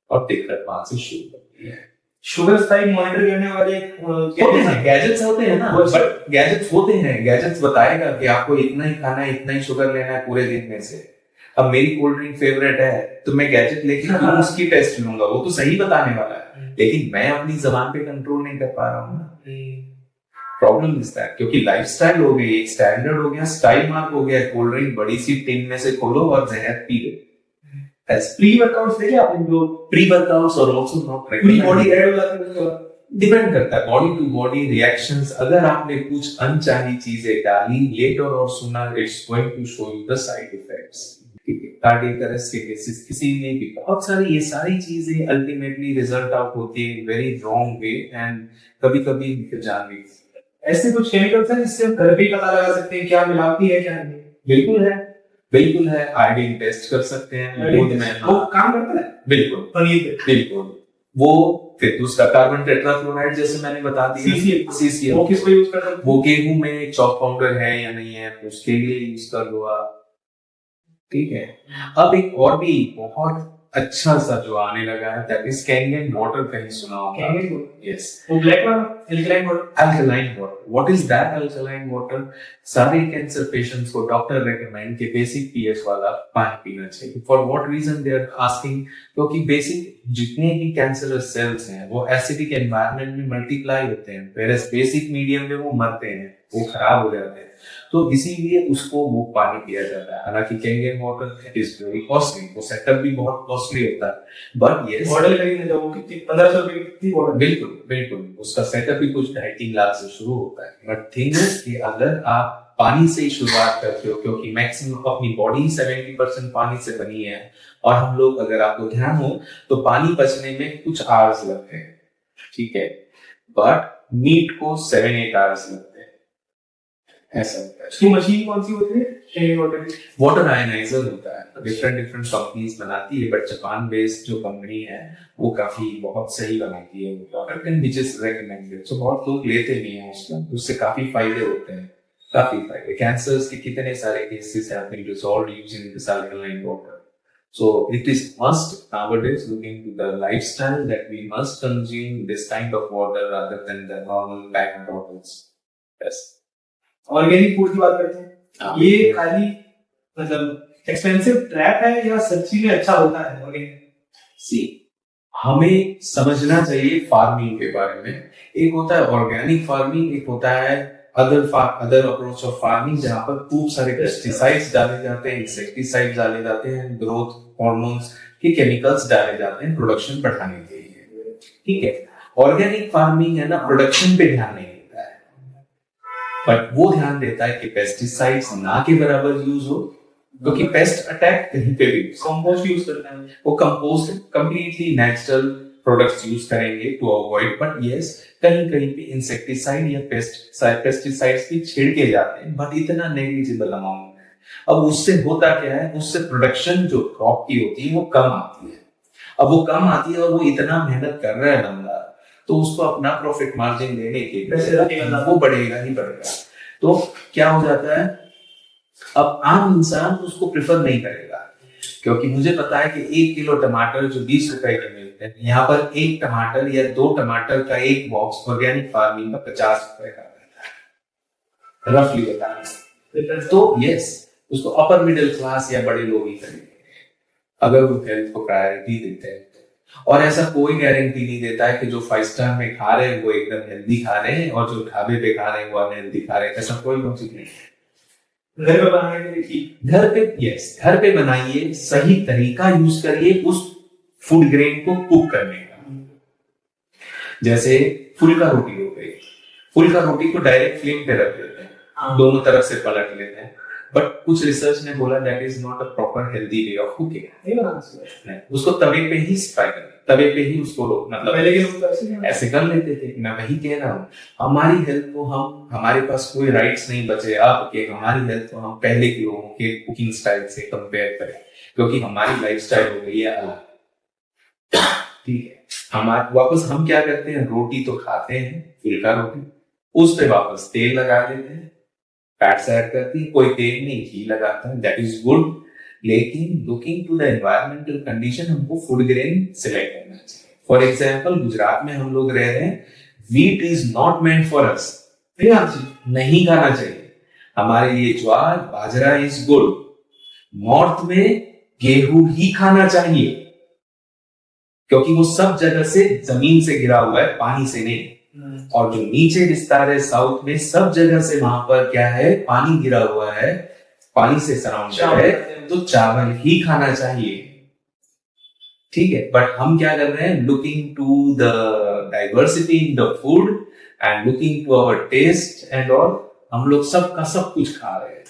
और दिक्कत वहां से शुरू होती है। शुगर स्पाइक मॉनिटर करने वाले गैजेट्स होते हैं ना, बट गैजेट्स होते हैं, गैजेट्स बताएगा कि आपको इतना ही खाना है, इतना ही शुगर लेना है पूरे दिन में से। अब मेरी कोल्ड ड्रिंक फेवरेट है तो मैं गैजेट लेके उसकी टेस्ट लूंगा, वो तो सही बताने वाला है, लेकिन मैं अपनी जबान पे कंट्रोल नहीं कर पा रहा हूँ। प्रॉब्लम इज दैट, क्योंकि लाइफस्टाइल हो गई, एक स्टैंडर्ड हो गया, स्टाइल मार्क हो गया। कोल्ड ड्रिंक बड़ी सी टिन में से खोलो और जहर पी लो। प्री वर्कआउट्स देखे आपने, जो प्री वर्कआउट्स और आल्सो नॉट पूरी बॉडी रेड हो जाती है उसके बाद। डिपेंड करता है बॉडी टू बॉडी रिएक्शंस। अगर आपने कुछ अनचाही चीजें डाली लेटर और सुना, it's going to show you the side effects. Cardiac arrest के केसेस किसी में भी बहुत सारी ये सारी चीजें अल्टीमेटली रिजल्ट आउट होती है वेरी रॉन्ग वे, एंड कभी कभी जान भी। ऐसे कुछ केमिकल्स हैं जिससे हम घर पे पता लगा सकते हैं क्या मिलावटी है क्या नहीं? बिल्कुल है। आयोडीन टेस्ट कर सकते हैं दूध में, वो काम करता है बिल्कुल पनीर पे, बिल्कुल। वो फिर दूसरा कार्बन टेट्राफ्लोराइड जैसे मैंने बता दिया, CCl, वो किसको यूज करते हैं? वो गेहूं में चॉक पाउडर है या नहीं है उसके लिए यूज कर लो आप। ठीक है, अब एक और भी बहुत अच्छा सा जो आने लगा है, दैट इज कैंगन वाटर। कहीं सुना होगा? यस, वो ब्लैक वाला alkaline water. What is that alkaline water? सारे कैंसर पेशेंट्स को डॉक्टर रेकमेंड कि बेसिक पीएच वाला पानी पीना चाहिए। For what reason they are asking? क्योंकि बेसिक जितने भी कैंसरस सेल्स हैं वो एसिडिक एनवायरनमेंट में मल्टीप्लाई होते हैं, वेयरएज बेसिक मीडियम में वो मरते हैं, वो खराब हो जाते हैं, तो इसीलिए उसको वो पानी पिया जाता है। हालांकि Kangen water is very costly, वो सेटअप भी बहुत कॉस्टली होता है, बट यस मॉडल खरीदने जाओ कितनी 1500 रुपए की बॉटल। बिल्कुल उसका सेटअप भी कुछ 2.5-3 लाख से शुरू होता है। बट थिंग इज कि अगर आप पानी से ही शुरुआत करते हो, क्योंकि मैक्सिमम अपनी बॉडी 70% पानी से बनी है, और हम लोग, अगर आपको ध्यान हो तो पानी पचने में कुछ आवर्स लगते हैं, ठीक है, बट मीट को 7-8 आवर्स लगते हैं। ऐसा होता है। इसकी मशीन कौन सी होती है? वाटर आयनाइजर होता है, डिफरेंट कंपनीज बनाती है, बट जापान बेस्ड जो कंपनी है वो काफी बहुत सही बनाती है वो product, and which is recommended. So बहुत लोग लेते नहीं है उससे काफी फायदे होते हैं, काफी फायदे। कैंसर्स के कितने सारे cases have been resolved using this alkaline water. So it is must nowadays, looking to the lifestyle, that we must consume this kind of water rather than the normal bag bottles. Yes. Organic food की बात करते हैं, ये खाली मतलब expensive trap है या सच्ची में अच्छा होता है ऑर्गेनिक? सी हमें समझना चाहिए फार्मिंग के बारे में। एक होता है ऑर्गेनिक फार्मिंग, एक होता है अदर अप्रोच ऑफ फार्मिंग, जहां पर खूब सारे पेस्टिसाइड्स डाले जाते हैं, इंसेक्टिसाइड्स डाले जाते हैं, ग्रोथ हार्मोन्स के केमिकल्स डाले जाते हैं प्रोडक्शन बढ़ाने के लिए। ठीक है, ऑर्गेनिक फार्मिंग है ना, प्रोडक्शन पे ध्यान नहीं देता है, बट वो ध्यान देता है कि पेस्टिसाइड्स ना के बराबर यूज हो, क्योंकि पेस्ट अटैक कहीं पे भी कंपोस्ट यूज करते हैं, वो compost completely natural products use करेंगे टू अवॉइड, बट यस कहीं कहीं पे इंसेक्टिसाइड या पेस्टिसाइड्स भी छिड़के जाते हैं, बट इतना नेग्लिजिबल अमाउंट में। अब उससे होता क्या है, उससे प्रोडक्शन जो क्रॉप की होती है वो कम आती है। अब वो कम आती है और वो इतना मेहनत कर रहा है बंदा, तो उसको अपना प्रॉफिट मार्जिन देने के लिए वो बढ़ेगा ही बढ़ेगा। तो क्या हो जाता है, अब आम इंसान उसको प्रेफर नहीं करेगा, क्योंकि मुझे पता है कि 1 किलो टमाटर जो 20 रुपए के मिलते हैं, यहाँ पर एक टमाटर या 2 टमाटर का एक बॉक्स ऑर्गेनिक फार्मिंग का 50 रुपए का रहता है, रफली बता रहा हूं। तो यस, उसको अपर मिडिल क्लास या बड़े लोग ही करेंगे अगर वो हेल्थ को प्रायोरिटी देते हैं। और ऐसा कोई गारंटी नहीं देता है कि जो 5 स्टार में खा रहे हैं वो एकदम हेल्दी खा रहे हैं और जो ढाबे पे खा रहे हैं वो अनहेल्दी खा रहे हैं, ऐसा कोई लॉजिक नहीं है। घर पे बनाइए, घर पे बनाइए, सही तरीका यूज करिए उस फूड ग्रेन को कुक करने का। जैसे फुल्का रोटी हो गई, फुल्का रोटी को डायरेक्ट फ्लेम पे रख देते हैं, दोनों तरफ से पलट लेते हैं, बट कुछ रिसर्च ने बोला that is not a proper healthy way of cooking. उसको तवे पे ही फ्राई करना, तवे पे ही उसको मतलब पहले के लोग ऐसे कर लेते थे। मैं वही कह रहा हूँ, हमारी हेल्थ को हमारे पास कोई राइट्स नहीं बचे अब के हमारी हेल्थ को हम पहले के लोगों के कुकिंग स्टाइल से कंपेयर करें, क्योंकि हमारी लाइफस्टाइल हो गई है अलग। ठीक है, हमारे वापस हम क्या करते हैं, रोटी तो खाते हैं, फुल्का रोटी, उस पे वापस तेल लगा देते हैं, फैट्स ऐड करती है, कोई तेल नहीं घी लगाता है, दैट इज गुड। लेकिन looking to the environmental condition हमको फूड ग्रेन सिलेक्ट करना चाहिए। फॉर एग्जांपल गुजरात में हम लोग रह रहे हैं, wheat is not meant for us, नहीं खाना चाहिए। हमारे लिए ज्वार बाजरा इज गुड। नॉर्थ में गेहूं ही खाना चाहिए, क्योंकि वो सब जगह से जमीन से गिरा हुआ है, पानी से नहीं। और जो नीचे विस्तार है साउथ में, सब जगह से वहां पर क्या है, पानी गिरा हुआ है, पानी से सराउंडेड है, तो चावल ही खाना चाहिए। ठीक है, बट हम क्या कर रहे हैं, looking to the diversity in the food and looking to our taste and all, हम लोग सब का सब कुछ खा रहे हैं।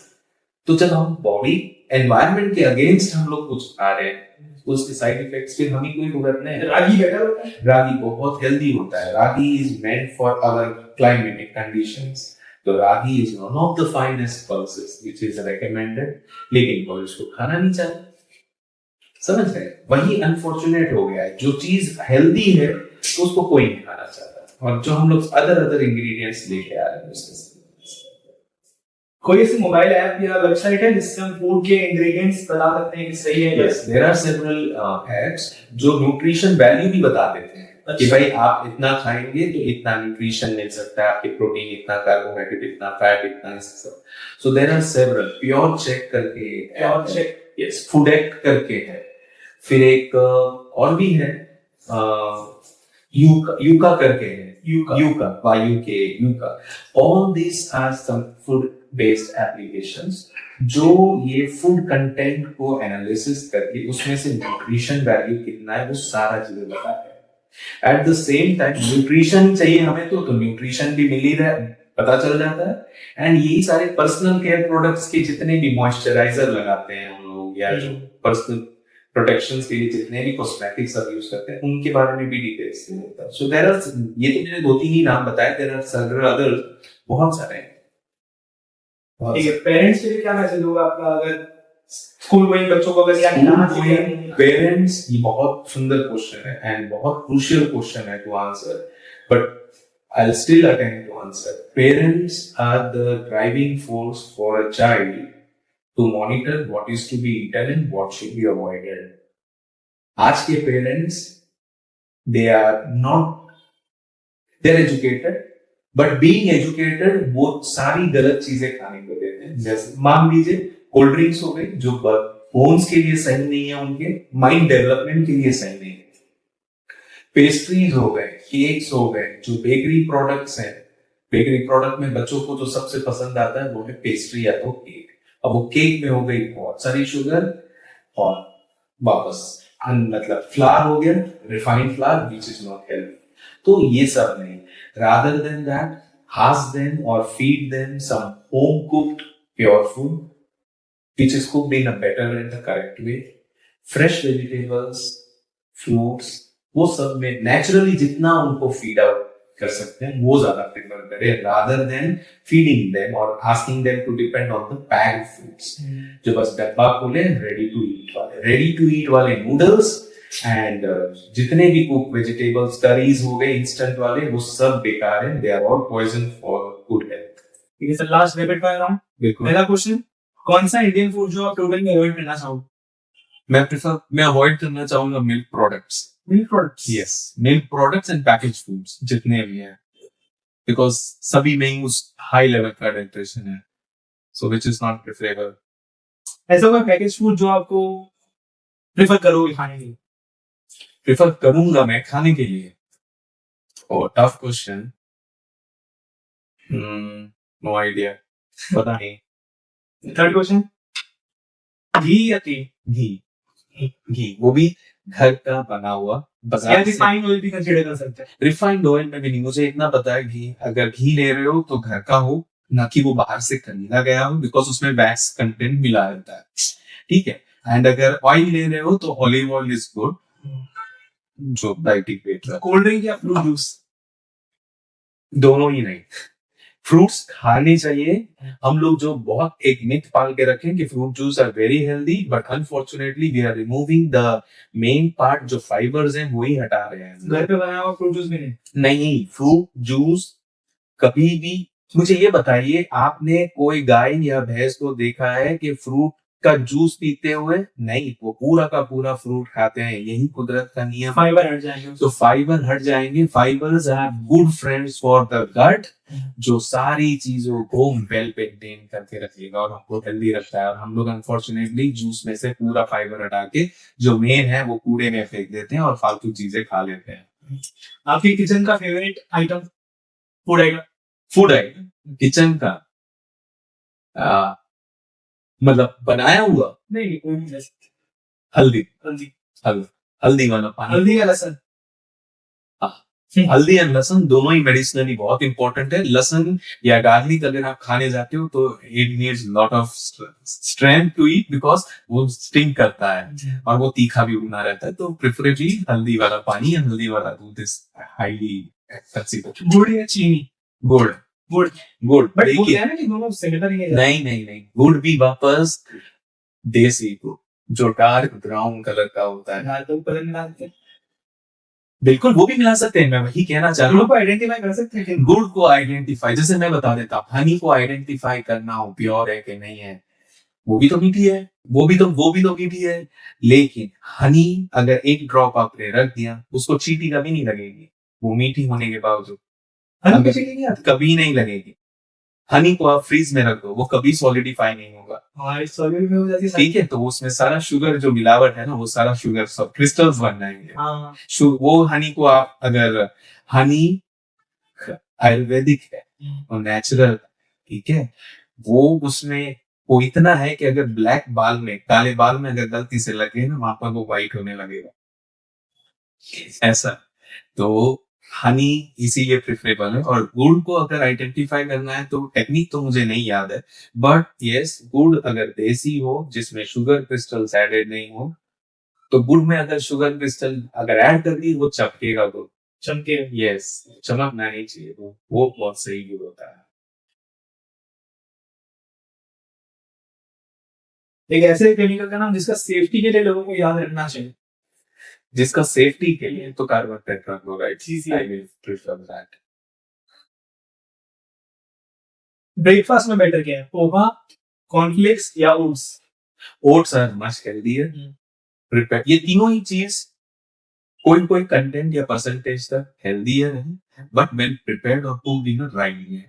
तो जब हम बॉडी एनवायरनमेंट के अगेंस्ट हम लोग कुछ खा रहे हैं, उसके साइड इफेक्ट्स फिर हमें कोई भुगतना नहीं है। रागी बेटर होता है, रागी बहुत हेल्दी होता है। Ragi is meant for our climatic conditions, तो ragi is one of the finest pulses which is recommended, लेकिन कोई उसको खाना नहीं चाहता। समझ गए, वही अनफॉर्चुनेट हो गया है, जो चीज हेल्दी है तो उसको कोई नहीं खाना चाहता, और जो हम लोग अदर इंग्रेडिएंट्स लेके आ रहे हैं उसके। कोई ऐसी मोबाइल ऐप या वेबसाइट है जिससे हम फूड के इंग्रेडिएंट्स बता सकते हैं कि सही है? Yes, there are several apps जो न्यूट्रिशन वैल्यू भी बता देते हैं कि भाई आप इतना खाएंगे तो इतना न्यूट्रिशन मिल सकता है, आपके प्रोटीन इतना, कार्बोहाइड्रेट इतना, फैट इतना, so there are several. Pure check करके, pure check, yes, food act करके है। फिर एक और भी है, यूका करके है, Yuka. All this are some food based applications जो ये फूड कंटेंट को एनालिसिस करके उसमें से न्यूट्रिशन वैल्यू कितना है वो सारा चीजें बताते हैं। At the same time nutrition चाहिए हमें तो न्यूट्रिशन भी मिल ही रहा है, पता चल जाता है। एंड यही सारे पर्सनल केयर प्रोडक्ट्स के जितने भी मॉइस्चराइजर लगाते हैं हम लोग, या जो पर्सनल प्रोटेक्शन के लिए जितने भी कॉस्मेटिक्स सब यूज करते हैं, उनके बारे में भी डिटेल्स मिलता है। सो देयर आर, ये तो मैंने 2-3 ही नाम बताए, देयर आर सेवरल अदर, बहुत सारे हैं। ठीक है, पेरेंट्स के लिए क्या मैसेज होगा आपका, अगर स्कूल गोइंग बच्चों को अगर क्या खिलाना चाहिए? पेरेंट्स, ये बहुत सुंदर क्वेश्चन है एंड बहुत क्रूशियल क्वेश्चन है to answer, but I will still attempt to answer. Parents are the driving force for a child to monitor what is to be eaten and what should be avoided. आज के parents, they're educated, but being educated वो सारी गलत चीजें खाने को देते हैं। जैसे मान लीजिए कोल्ड ड्रिंक्स हो गई जो बोन्स के लिए सही नहीं है, उनके माइंड डेवलपमेंट के लिए सही नहीं है, पेस्ट्रीज हो गए, केक्स हो गए, जो बेकरी प्रोडक्ट्स हैं, बेकरी प्रोडक्ट में बच्चों को जो सबसे पसंद आता है वो है पेस्ट्री या तो केक। अब वो केक में हो गई बहुत सारी शुगर और वापस मतलब फ्लावर हो गया, refined flower which is not healthy. तो ये सब नहीं, rather than that ask them or feed them some home cooked pure food which is cooked in a better and the correct way, fresh vegetables, fruits, वो सब में naturally जितना उनको feed out कर सकते हैं वो ज्यादा प्रेफर करें rather than feeding them or asking them to depend on the packed foods जो बस डब्बा खोले ready to eat वाले नूडल्स एंड जितने भी कुक वेजिटेबल्स करीज हो गए इंस्टेंट वाले वो सब बेकार है, they are all poison for good health. ठीक है sir, last rapid fire round. बिल्कुल। पहला क्वेश्चन, कौन सा इंडियन फूड जो आप टोटली अवॉइड करना चाहोगे? मैं अवॉइड करना चाहूंगा milk products. Milk products? Yes, milk products and package foods जितने भी हैं, बिकॉज सभी में उस हाई लेवल का न्यूट्रिशन है, so which is not preferable. ऐसा कोई पैकेज फूड जो आपको प्रेफर करोगे खाने के लिए? प्रेफर करूंगा मैं खाने के लिए? ओह टफ क्वेश्चन, नो आइडिया, पता नहीं। थर्ड क्वेश्चन, घी या तेल? घी, वो भी घर का बना हुआ। रिफाइंड ऑयल भी कंसीडर कर सकते हैं। रिफाइंड ऑयल में भी नहीं, मुझे इतना पता है घी, अगर घी ले रहे हो तो घर का हो, ना कि वो बाहर से खरीदा गया हो, बिकॉज उसमें वैक्स कंटेंट मिला रहता है, ठीक है। एंड अगर ऑयल ले रहे हो तो ऑलिव ऑयल इज गुड, जो डाइटिक वेट है। कोल्ड ड्रिंक या फ्रूट जूस? दोनों ही नहीं, फ्रूट्स खाने चाहिए। हम लोग जो बहुत एक मिथ पाल के रखें कि fruit juice are very healthy, but unfortunately we are removing the main part, जो फाइबर्स हैं वही हटा रहे हैं। घर पे बनाया हुआ फ्रूट जूस भी नहीं, फ्रूट जूस कभी भी, मुझे ये बताइए, आपने कोई गाय या भैंस को देखा है कि फ्रूट का जूस पीते हुए? नहीं, वो पूरा का पूरा फ्रूट खाते हैं, यही कुदरत का नियम। फाइबर हट जाएंगे, तो फाइबर हट जाएंगे। Fibres are good friends for the gut, जो सारी चीजों को वेल मेंटेन करके रखेगा और हमको हेल्दी रखता है। और हम लोग अनफॉर्चुनेटली जूस में से पूरा फाइबर हटा के जो मेन है वो कूड़े में फेंक देते हैं और फालतू चीजें खा लेते हैं। आपके किचन का favourite item, food item kitchen का मतलब बनाया हुआ? नहीं, हल्दी वाला पानी, हल्दी या लहसुन? हल्दी एंड लहसुन दोनों ही मेडिसिनली बहुत इंपॉर्टेंट है। लहसुन या गार्लिक अगर आप खाने जाते हो तो it needs lot of strength to eat, because वो स्टिंग करता है और वो तीखा भी बना रहता है। तो प्रेफरेबली हल्दी वाला पानी या हल्दी वाला दूध इज हाईली कंसीडर्ड। गुड़ या चीनी? गुड़। बट वो क्या है ना कि दोनों सिमिलर ही है। नहीं, गुड़ भी वापस देसी गुड़, जो डार्क ब्राउन कलर का होता है। तो कलर मिला सकते हैं? बिल्कुल, वो भी मिला सकते हैं। मैं वही कहना चाह रहा हूँ, को आइडेंटिफाई कर सकते हैं। गुड़ को आइडेंटिफाई, जैसे मैं बता देता हूँ, हनी को आइडेंटिफाई करना हो प्योर है कि नहीं है, वो भी तो मीठी है, वो भी तो मीठी है। लेकिन हनी अगर एक ड्रॉप आपने रख दिया, उसको चीटी कभी नहीं लगेगी, वो मीठी होने के बावजूद कभी नहीं लगेगी। हनी को आप फ्रीज में रख दो, वो कभी सॉलिडिफाई नहीं होगा। सॉलिड में हो जाती है, ठीक है। तो उसमें सारा शुगर जो मिलावट है ना, वो सारा शुगर सब क्रिस्टल्स बन जाएंगे। वो हनी को आप अगर, हनी आयुर्वेदिक है और नेचुरल, ठीक है, वो उसमें वो इतना है कि अगर ब्लैक बाल में, काले बाल में अगर गलती से लगे ना, वहां पर वो व्हाइट होने लगेगा, ऐसा। तो हनी इसीलिए प्रेफरेबल है। और गुड़ को अगर आइडेंटिफाई करना है तो टेक्निक तो मुझे नहीं याद है, बट यस, गुड़ अगर देसी हो जिसमें शुगर क्रिस्टल्स एडेड नहीं हो, तो गुड़ में अगर शुगर क्रिस्टल अगर ऐड कर दी, वो चमकेगा, गुड़ चमके। यस, चमकना नहीं चाहिए, वो बहुत सही गुड़ होता है। एक ऐसे केमिकल का नाम जिसका सेफ्टी के लिए लोगों को याद रखना चाहिए। जिसका सेफ्टी के लिए तो carbon tetrachloride, I will prefer that. Breakfast में बेटर क्या है, पोहा, कॉर्नफ्लेक्स या oats? Oats are much healthy है। प्रिपेयर, ये तीनों ही चीज कोई कंटेंट या परसेंटेज तक हेल्दी है, बट व्हेन प्रिपेयर्ड और cooked in a right way,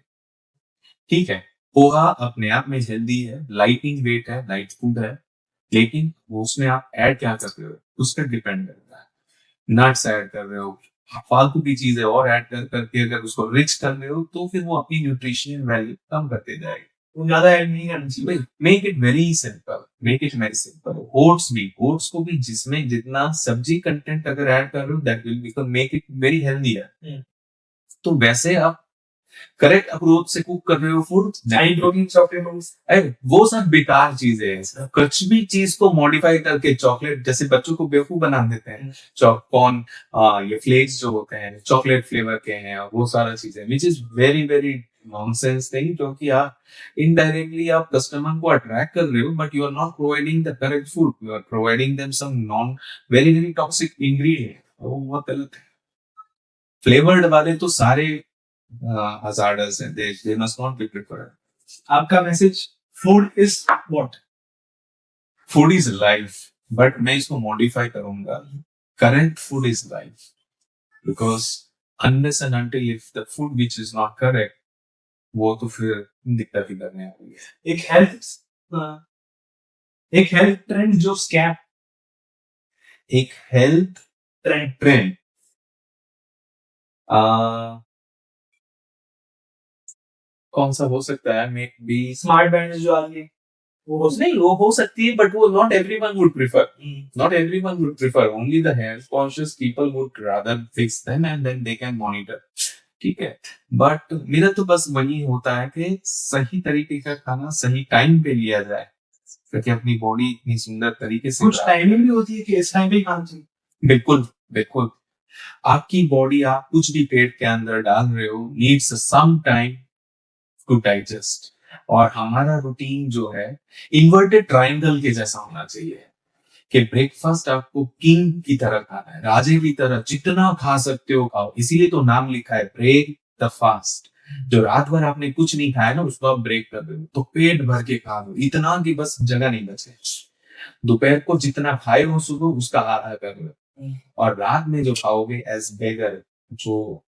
ठीक है। पोहा अपने आप में हेल्दी है, लाइट इन वेट है, लाइट फूड है, लेकिन वो उसमें आप ऐड क्या कर रहे हो उस पर डिपेंड करता है। नट्स ऐड कर रहे हो, फालतू की चीजें और ऐड करके अगर उसको रिच कर रहे हो तो फिर वो अपनी न्यूट्रिशनल वैल्यू कम करते जाएगी। वो ज्यादा ऐड नहीं करना चाहिए। Make it very simple, make it very simple. Oats को भी जिसमें जितना सब्जी कंटेंट अगर ऐड कर रहे हो that will become make it very healthier. तो वैसे आप करेक्ट अप्रोच से कुक कर रहे हो फूड, प्रोटीन सप्लीमेंट्स, वो सब बेकार चीजें हैं। कुछ भी चीज को मॉडिफाई करके चॉकलेट, जैसे बच्चों को बेवकूफ बना देते हैं, कॉर्न ये फ्लेक्स जो होते हैं चॉकलेट फ्लेवर के हैं, वो सारा चीजें which is very very nonsense thing, क्योंकि आप इनडायरेक्टली आप कस्टमर को अट्रैक्ट कर रहे हो but you are not providing the correct food, you are providing them some non very very toxic ingredient. वो बहुत गलत है। फ्लेवर्ड वाले तो सारे hazardous and they must not be preferred. आपका message food is what? Food is life, but मैं इसको मॉडिफाई करूंगा, correct food is life, because unless and until if the food which is not correct, वो तो फिर दिक्कत ही करने वाली है। एक हेल्थ ट्रेंड जो स्कैम, एक हेल्थ ट्रेंड कौन सा हो सकता है? मे बी स्मार्ट बैंड्स जो आ गए, वो हो सकती है, बट वो not everyone would prefer. Not everyone would prefer. Only the health conscious people would rather fix them and then they can monitor. ठीक है, बट मेरा तो बस वही होता है कि सही तरीके का खाना सही टाइम पे लिया जाए, क्योंकि अपनी बॉडी इतनी सुंदर तरीके से कुछ टाइमिंग भी होती है कि इस टाइम पे खाना चाहिए। बिल्कुल बिल्कुल, आपकी बॉडी आप कुछ भी पेट के अंदर डाल रहे हो needs some time to digest, और हमारा रूटीन जो है इन्वर्टेड ट्रायंगल के जैसा होना चाहिए कि ब्रेकफास्ट आपको किंग की तरह खाना है, राजे की तरह जितना खा सकते हो खाओ। इसीलिए तो नाम लिखा है ब्रेक द फास्ट। जो रात भर आपने कुछ नहीं खाया ना, उसको आप ब्रेक कर दो, तो पेट भर के खा लो, इतना कि बस जगह नहीं बचे। दोपहर को जितना खाए हो सुबह उसका आधा कर लो, और रात में जो खाओगे एज बेगर, जो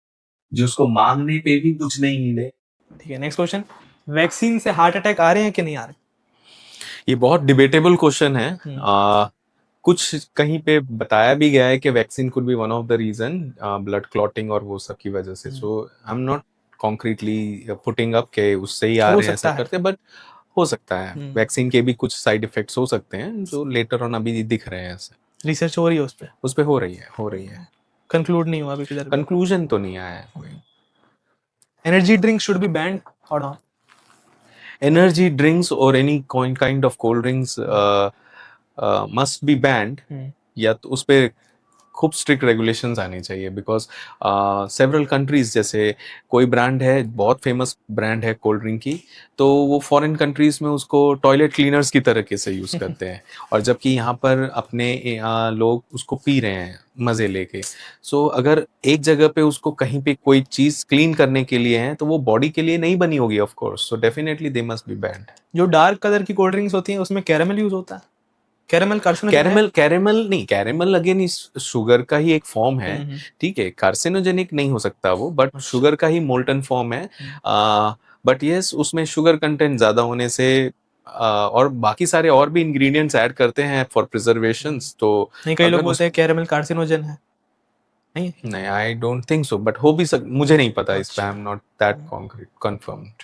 उसको मांगने पे भी कुछ नहीं मिले। ठीक है, नेक्स्ट क्वेश्चन, वैक्सीन से हार्ट अटैक आ रहे हैं कि नहीं आ रहे? ये बहुत डिबेटेबल क्वेश्चन है। कुछ कहीं पे बताया भी गया है कि vaccine could be one of the reason, blood clotting और वो सब की वजह से। So I am not concretely putting up के उससे ही आ रहे हैं ऐसा करते, बट हो सकता है वैक्सीन के भी कुछ साइड इफेक्ट्स हो सकते हैं जो लेटर ऑन अभी दिख रहे हैं। ऐसे रिसर्च हो रही है उस पे हो रही है। कंक्लूड नहीं हुआ अभी किधर? कंक्लूजन तो नहीं आया है कोई। Energy drink should be band और not? Energy drinks or any kind of cold drinks must be banned, या तो उस पे खूब स्ट्रिक्ट रेगुलेशंस आनी चाहिए, बिकॉज सेवरल कंट्रीज, जैसे कोई ब्रांड है बहुत फेमस ब्रांड है कोल्ड ड्रिंक की, तो वो फॉरेन कंट्रीज में उसको टॉयलेट क्लीनर्स की तरीके से यूज़ करते हैं, और जबकि यहाँ पर अपने लोग उसको पी रहे हैं मज़े लेके। सो अगर एक जगह पे उसको कहीं पे कोई चीज़ क्लीन करने के लिए है तो वो बॉडी के लिए नहीं बनी होगी of course, so definitely they must be band. जो डार्क कलर की कोल्ड ड्रिंक्स होती हैं उसमें कैरेमल यूज होता है? कैरेमल अगेन इस शुगर का ही एक फॉर्म है, ठीक है, कार्सिनोजेनिक नहीं हो सकता वो, बट शुगर का ही मोल्टन फॉर्म है। बट यस, उसमें शुगर कंटेंट ज्यादा होने से और बाकी सारे और भी इंग्रेडिएंट्स ऐड करते हैं फॉर प्रिजर्वेशंस। तो नहीं, कई लोग बोलते हैं कैरेमल कार्सिनोजन है। नहीं, I don't think so, but हो भी मुझे नहीं पता इस पे, आई am not that concrete confirmed.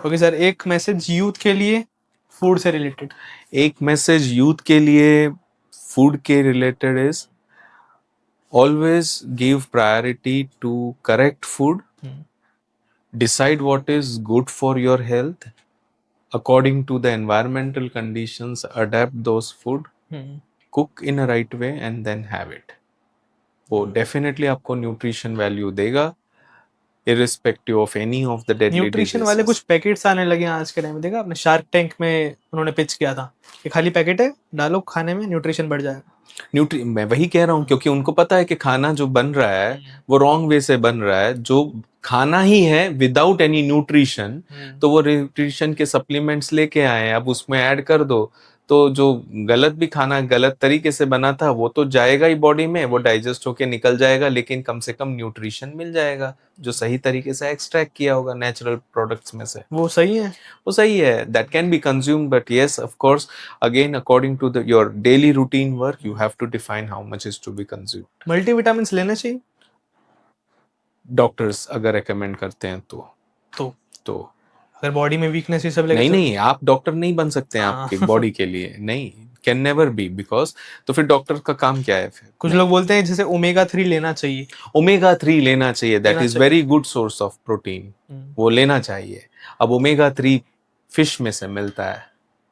Okay sir, एक मैसेज यूथ के लिए फूड से रिलेटेड। एक मैसेज यूथ के लिए फूड के related is always give priority to correct food, decide what is good for your health according to the environmental conditions, adapt those food, cook in a right way and then have it. वो definitely आपको nutrition value देगा irrespective of any of the deadly nutrition वाले कुछ packets आने लगे आज के time में, देखा आपने? शार्क टैंक में उन्होंने पिच किया था कि खाली पैकेट है, डालो खाने में, न्यूट्रिशन बढ़ जाएगा। मैं वही कह रहा हूँ, क्योंकि उनको पता है कि खाना जो बन रहा है वो रॉन्ग वे से बन रहा है। जो खाना ही है विदाउट एनी न्यूट्रिशन, तो वो न्यूट्रिशन के सप्लीमेंट्स लेके आए, अब उसमें ऐड कर दो, तो जो गलत भी खाना गलत तरीके से बना था वो तो जाएगा ही बॉडी में, वो डाइजेस्ट होके निकल जाएगा, लेकिन कम से कम न्यूट्रिशन मिल जाएगा जो सही तरीके से एक्सट्रैक्ट किया होगा नेचुरल प्रोडक्ट्स में से। वो सही है, that can be consumed, but yes of course again according to your daily routine work you have to define how much is to be consumed. Multivitamins लेना चाहिए? डॉक्टर्स अगर रेकमेंड करते हैं तो अगर बॉडी में वीकनेस ये सब लगे नहीं तो- नहीं, आप डॉक्टर नहीं बन सकते हैं हाँ। आपके बॉडी के लिए, नहीं, कैन नेवर बी, बिकॉज तो फिर डॉक्टर का काम क्या है फिर? कुछ लोग बोलते हैं जैसे ओमेगा 3 लेना चाहिए। ओमेगा 3 लेना चाहिए, दैट लेना इज चाहिए। Very good source of protein, वो लेना चाहिए। अब ओमेगा 3 फिश में से मिलता है,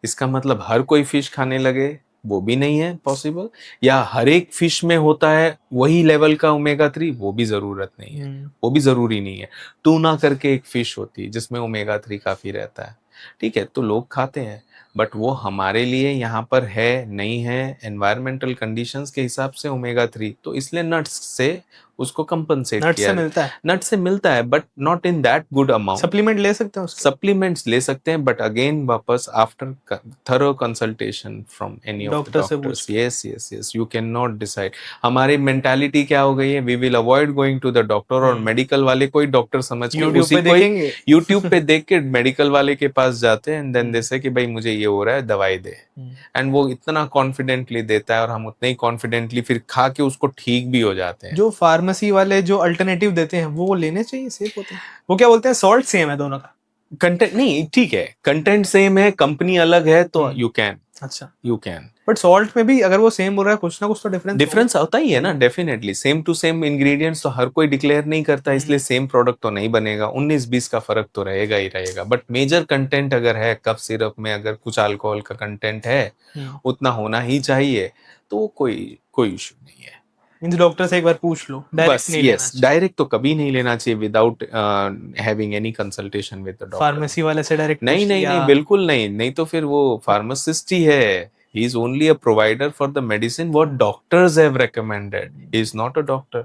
इसका मतलब हर कोई फिश खाने लगे वो भी नहीं है पॉसिबल, या हर एक फिश में होता है वही लेवल का ओमेगा 3, वो भी जरूरत नहीं है, वो भी जरूरी नहीं है। टूना करके एक फिश होती है जिसमें ओमेगा 3 काफी रहता है, ठीक है, तो लोग खाते हैं, बट वो हमारे लिए यहाँ पर है नहीं है, एनवायरमेंटल कंडीशंस के हिसाब से ओमेगा 3, तो इसलिए नट्स से उसको कंपनसेट नट किया से मिलता है, नट से मिलता है, but not in that good amount. Supplement ले सकते हैं उसके? सप्लीमेंट्स ले सकते हैं, बट अगेन वापस after thorough consultation from any of the doctor से doctors. Yes yes yes, you can not decide. हमारी मेंटालिटी क्या हो गई है, we will avoid going to the doctor, और मेडिकल वाले कोई डॉक्टर समझ के यूट्यूब उसी पे को देखेंगे। यूट्यूब पे देख के मेडिकल वाले के पास जाते हैं, एंड देन दे से कि भाई मुझे ये हो रहा है, दवाई दे, एंड वो इतना कॉन्फिडेंटली देता है और हम उतने ही कॉन्फिडेंटली फिर खा के उसको ठीक भी हो जाते हैं। जो फार्मेसी वाले जो अल्टरनेटिव देते हैं वो लेने चाहिए, सेफ होते हैं। वो क्या बोलते हैं, सॉल्ट सेम है दोनों का, कंटेंट नहीं, ठीक है, कंटेंट सेम है, कंपनी अलग है, तो यू कैन, अच्छा, यू कैन, बट सॉल्ट में भी अगर वो सेम हो रहा है कुछ ना कुछ तो डिफरेंस होता ही है ना, definitely. Same to same ingredients तो हर कोई डिक्लेयर नहीं करता, इसलिए सेम प्रोडक्ट तो नहीं बनेगा, 19-20 का फर्क तो रहेगा ही रहेगा, बट मेजर कंटेंट अगर है, कफ सिरप में अगर कुछ अल्कोहल का कंटेंट है, उतना होना ही चाहिए, तो कोई इशू नहीं है। इन डॉक्टर से एक बार पूछ लो, बस, यस, डायरेक्ट तो कभी नहीं लेना चाहिए without having any consultation with the doctor. Pharmacy वाले से डायरेक्ट नहीं नहीं नहीं, बिल्कुल नहीं, नहीं तो फिर वो फार्मासिस्ट ही है, he is only a provider for the medicine what doctors have recommended, he is not a doctor।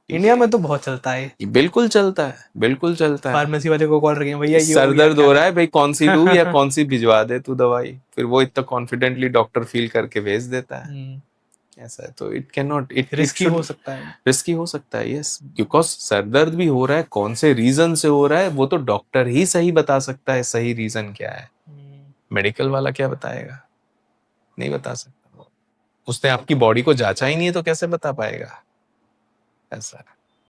India में तो बहुत चलता है, बिल्कुल चलता है, बिल्कुल चलता है। फार्मेसी वाले को कॉल रही भैया ये सर दर्द हो रहा है भाई, कौन सी लूं या कौन सी भिजवा दे तू दवाई, फिर वो इतना कॉन्फिडेंटली डॉक्टर फील करके भेज देता है, ऐसा है। तो it can not, it risky हो सकता है, रिस्की हो सकता है, यस, बिकॉज सर दर्द भी हो रहा है, कौन से रीजन से हो रहा है वो तो डॉक्टर ही सही बता सकता है, सही रीजन क्या है, मेडिकल वाला क्या बताएगा, नहीं बता सकता। उसने आपकी बॉडी को जांचा ही नहीं है तो कैसे बता पाएगा, ऐसा है।